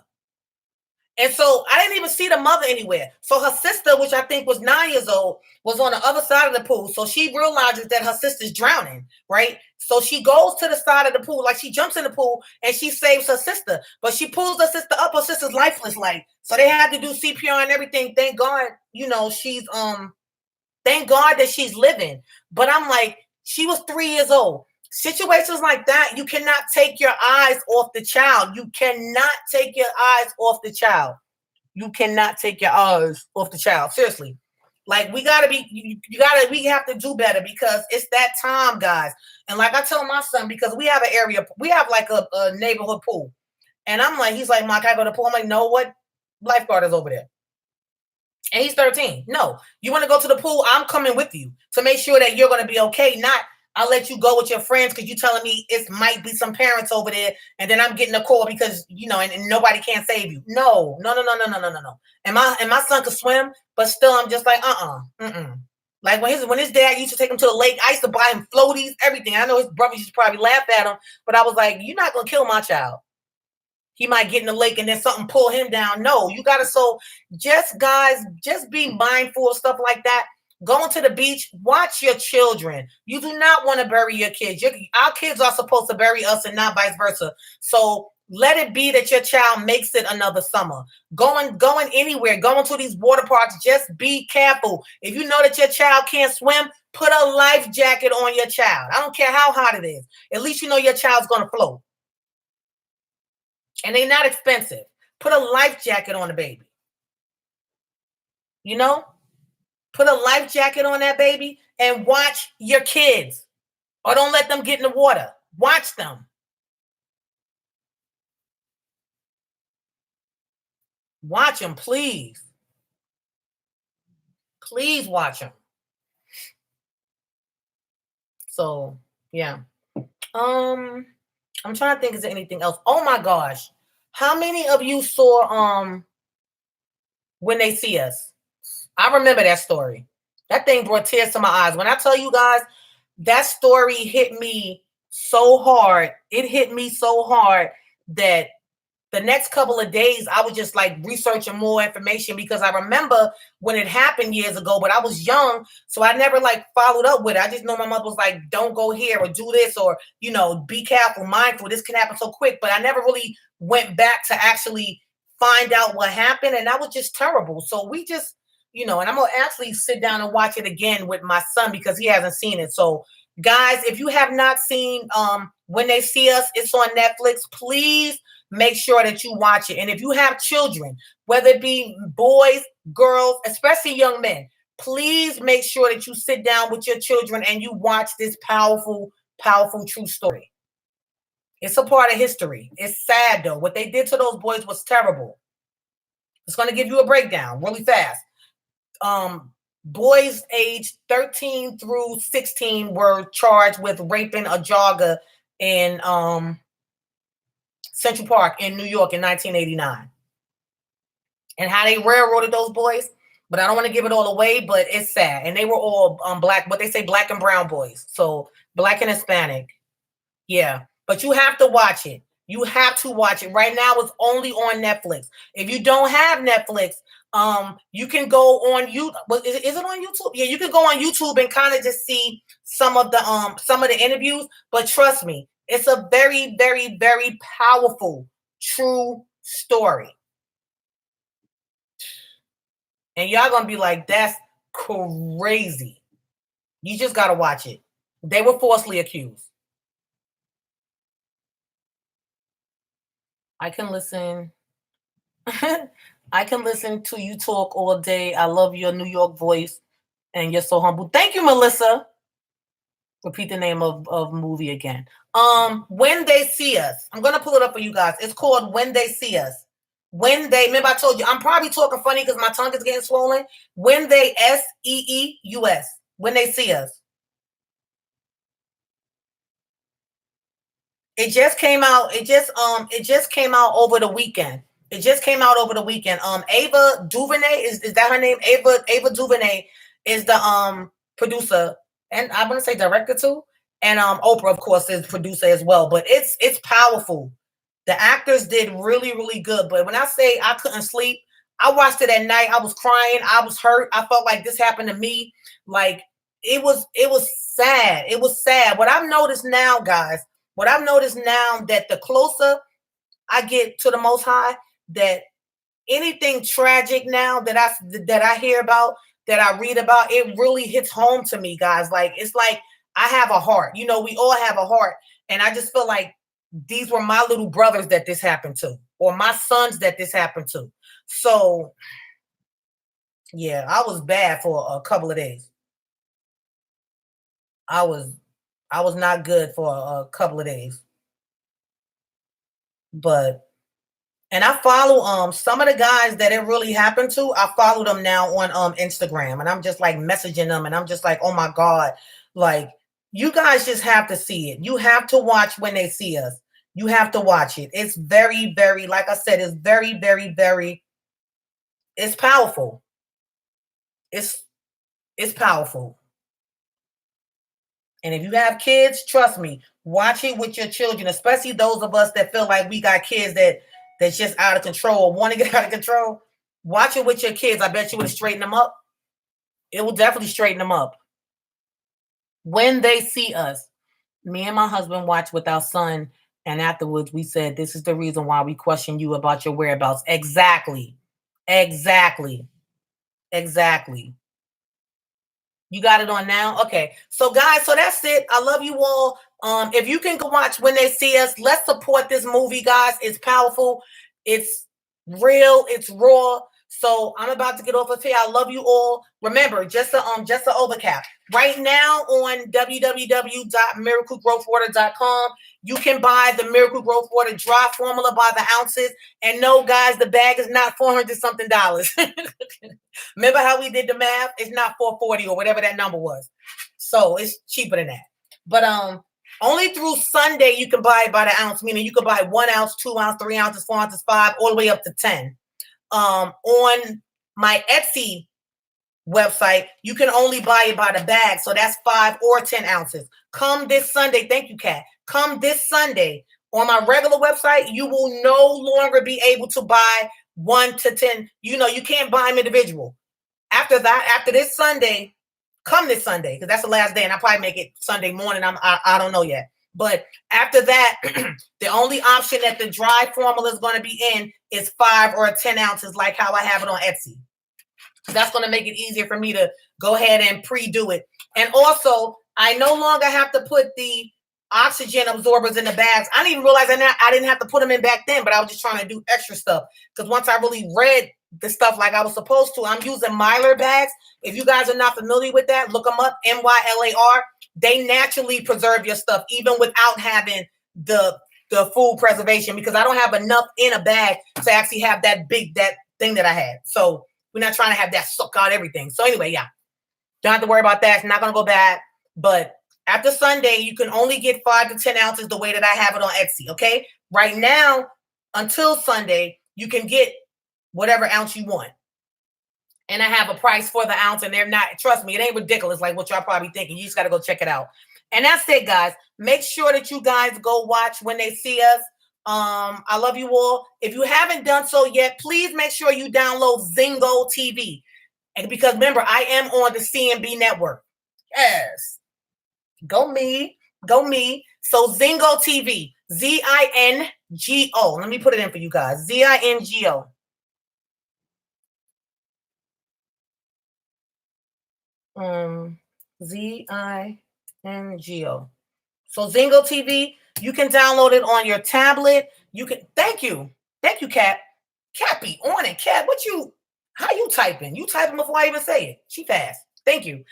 And so I didn't even see the mother anywhere. So her sister, which I think was 9 years old, was on the other side of the pool. So she realizes that her sister's drowning, right? So she goes to the side of the pool, like she jumps in the pool and she saves her sister. But she pulls her sister up, her sister's lifeless, like. So they had to do CPR and everything. Thank God, she's thank God that she's living. But I'm like, she was 3 years old. Situations like that, you cannot take your eyes off the child. You cannot take your eyes off the child. You cannot take your eyes off the child. Seriously. Like we have to do better because it's that time, guys. And like I tell my son, because we have like a neighborhood pool. And I'm like, he's like, Mike, I go to the pool. I'm like, no, what? Lifeguard is over there. And he's 13. No, you want to go to the pool? I'm coming with you to make sure that you're going to be okay. Not I'll let you go with your friends because you're telling me it might be some parents over there, and then I'm getting a call because and nobody can't save you. No. And my son could swim, but still, I'm just like Like when his dad used to take him to the lake, I used to buy him floaties, everything. I know his brothers used to probably laugh at him, but I was like, you're not gonna kill my child. He might get in the lake and then something pull him down. No, you gotta. So just guys, just be mindful of stuff like that. going to the beach, watch your children. You do not want to bury your kids. Our kids are supposed to bury us and not vice versa. So let it be that your child makes it another summer. Going anywhere, going to these water parks, just be careful. If you know that your child can't swim, put a life jacket on your child. I don't care how hot it is. At least you know your child's going to float. And they're not expensive. Put a life jacket on the baby. You know? Put a life jacket on that baby and watch your kids. Or don't let them get in the water. Watch them. Watch them, please. Please watch them. So, yeah. I'm trying to think, is there anything else? Oh my gosh. How many of you saw When They See Us? I remember that story. That thing brought tears to my eyes. When I tell you guys, that story hit me so hard. It hit me so hard that the next couple of days, I was just like researching more information because I remember when it happened years ago, but I was young. So I never like followed up with it. I just know my mother was like, don't go here or do this or, you know, be careful, mindful. This can happen so quick. But I never really went back to actually find out what happened. And that was just terrible. So we just, you know, and I'm going to actually sit down and watch it again with my son because he hasn't seen it. So guys, if you have not seen When They See Us, it's on Netflix. Please make sure that you watch it. And if you have children, whether it be boys, girls, especially young men, please make sure that you sit down with your children and you watch this powerful, powerful true story. It's a part of history. It's sad though. What they did to those boys was terrible. It's going to give you a breakdown really fast. Boys aged 13 through 16 were charged with raping a jogger in Central Park in New York in 1989. And how they railroaded those boys, but I don't want to give it all away, but it's sad. And they were all black, what they say, black and brown boys. So black and Hispanic. Yeah, but you have to watch it. You have to watch it. Right now, it's only on Netflix. If you don't have Netflix, you can go on YouTube. Is it on YouTube? Yeah, you can go on YouTube and kind of just see some of the interviews. But trust me, it's a very, very, very powerful, true story. And y'all gonna be like, that's crazy. You just gotta watch it. They were falsely accused. I can listen. I can listen to you talk all day. I love your New York voice, and you're so humble. Thank you, Melissa. Repeat the name of movie again. When They See Us. I'm gonna pull it up for you guys. It's called When They See Us. Remember I told you, I'm probably talking funny because my tongue is getting swollen. When They SEEUS. When They See Us. It just came out. It just came out over the weekend. Ava DuVernay is that her name? Ava DuVernay is the producer, and I'm gonna say director too. And Oprah, of course, is producer as well. But it's powerful. The actors did really, really good. But when I say I couldn't sleep, I watched it at night. I was crying. I was hurt. I felt like this happened to me. Like it was sad. It was sad. What I've noticed now, guys, that the closer I get to the Most High, that anything tragic now that I hear about, that I read about, it really hits home to me, guys. Like it's like I have a heart. You know, we all have a heart, and I just feel like these were my little brothers that this happened to, or my sons that this happened to. So, yeah, I was bad for a couple of days. I was not good for a couple of days. But, and I follow some of the guys that it really happened to. I follow them now on Instagram, and I'm just like messaging them, and I'm just like, oh my God, like you guys just have to see it. You have to watch When They See Us. You have to watch it. It's very, very, like I said, it's very, very, very, it's powerful. It's powerful. And if you have kids, trust me, watch it with your children, especially those of us that feel like we got kids that's just out of control or want to get out of control. Watch it with your kids. I bet you would straighten them up. It will definitely straighten them up. When they see us, me and my husband watched with our son, and afterwards we said, "This is the reason why we question you about your whereabouts." Exactly. Exactly. Exactly. You got it on now? Okay. So guys, so that's it. I love you all. If you can go watch When They See Us, let's support this movie, guys. It's powerful. It's real. It's raw. So I'm about to get off of here. I love you all. Remember, just a overcap. Right now on www.miraclegrowthwater.com, you can buy the Miracle Growth Water dry formula by the ounces. And no, guys, the bag is not $400 something. Remember how we did the math? It's not 440 or whatever that number was. So it's cheaper than that. But only through Sunday you can buy it by the ounce, meaning you can buy 1 ounce, 2 ounce, 3 ounces, 4 ounces, 5, all the way up to 10. On my Etsy website, you can only buy it by the bag. So that's 5 or 10 ounces. Come this Sunday. Thank you, Kat. Come this Sunday on my regular website, you will no longer be able to buy 1 to 10. You can't buy them individual. After this Sunday, come this Sunday, because that's the last day, and I'll probably make it Sunday morning. I don't know yet. But after that, the only option that the dry formula is going to be in is 5 or 10 ounces, like how I have it on Etsy. That's going to make it easier for me to go ahead and pre-do it. And also, I no longer have to put the oxygen absorbers in the bags. I didn't even realize I didn't have to put them in back then, but I was just trying to do extra stuff. Because once I really read the stuff like I was supposed to, I'm using Mylar bags. If you guys are not familiar with that, look them up, MYLAR. They naturally preserve your stuff, even without having the food preservation, because I don't have enough in a bag to actually have that thing that I had. So we're not trying to have that suck out everything. So anyway, yeah, don't have to worry about that. It's not going to go bad. But after Sunday, you can only get 5 to 10 ounces the way that I have it on Etsy, okay? Right now, until Sunday, you can get whatever ounce you want. And I have a price for the ounce, and they're not, trust me, it ain't ridiculous like what y'all probably thinking. You just got to go check it out. And that's it, guys. Make sure that you guys go watch When They See Us. I love you all. If you haven't done so yet, please make sure you download Zingo TV. And because remember, I am on the CNB network. Yes. Go me. So Zingo TV, ZINGO. Let me put it in for you guys. ZINGO. ZINGO. So Zingo TV, you can download it on your tablet. You can. Thank you, Kat. Cappy on it, Kat. How you typing? You typing before I even say it. She fast. Thank you.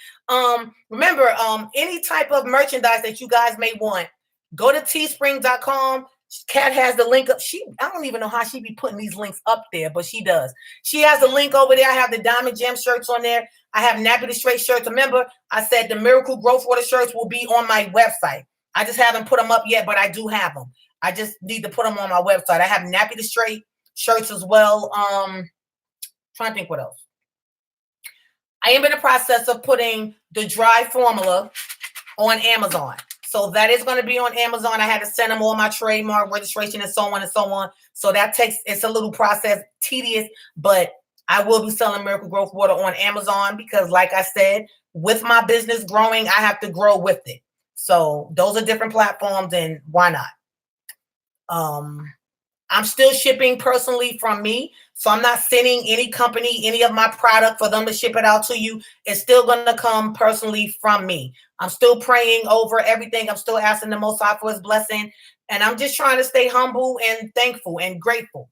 Remember, any type of merchandise that you guys may want, go to teespring.com. Kat has the link up. I don't even know how she be putting these links up there, but she does. She has the link over there. I have the Diamond Gem shirts on there. I have Nappy the Straight shirts. Remember, I said the Miracle Growth Water shirts will be on my website. I just haven't put them up yet, but I do have them. I just need to put them on my website. I have Nappy the Straight shirts as well. Trying to think what else. I am in the process of putting the dry formula on Amazon. So that is going to be on Amazon. I had to send them all my trademark registration and so on and so on. So it's a little process, tedious, but I will be selling Miracle Growth Water on Amazon because, like I said, with my business growing, I have to grow with it. So those are different platforms, and why not? I'm still shipping personally from me. So I'm not sending any company any of my product for them to ship it out to you. It's still going to come personally from me. I'm still praying over everything. I'm still asking the Most High for his blessing. And I'm just trying to stay humble and thankful and grateful.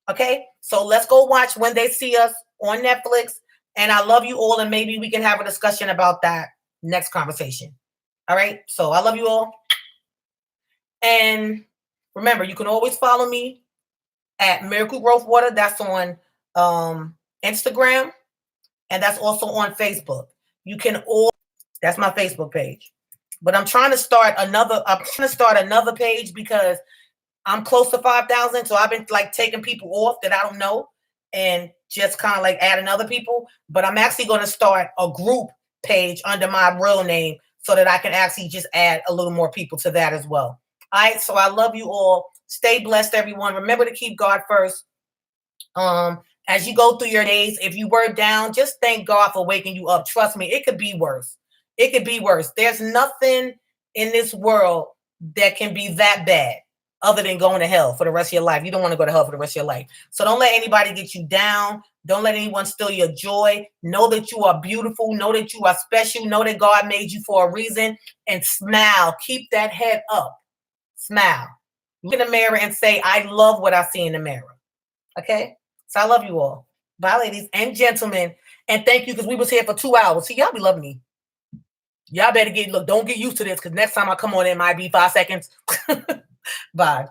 Okay? So let's go watch When They See Us on Netflix. And I love you all. And maybe we can have a discussion about that next conversation. All right? So I love you all. And remember, you can always follow me at Miracle Growth Water. That's on Instagram, and that's also on Facebook. That's my Facebook page. But I'm trying to start another page because I'm close to 5,000. So I've been like taking people off that I don't know and just kind of like adding other people. But I'm actually going to start a group page under my real name so that I can actually just add a little more people to that as well. All right. So I love you all. Stay blessed, everyone. Remember to keep God first. as you go through your days, if you were down, just thank God for waking you up. Trust me, it could be worse. It could be worse. There's nothing in this world that can be that bad other than going to hell for the rest of your life. You don't want to go to hell for the rest of your life. So don't let anybody get you down. Don't let anyone steal your joy. Know that you are beautiful. Know that you are special. Know that God made you for a reason. And smile. Keep that head up. Smile. Look in the mirror and say, I love what I see in the mirror. Okay? So I love you all. Bye, ladies and gentlemen. And thank you, because we was here for 2 hours. See, y'all be loving me. Y'all better don't get used to this, because next time I come on, it might be 5 seconds. Bye.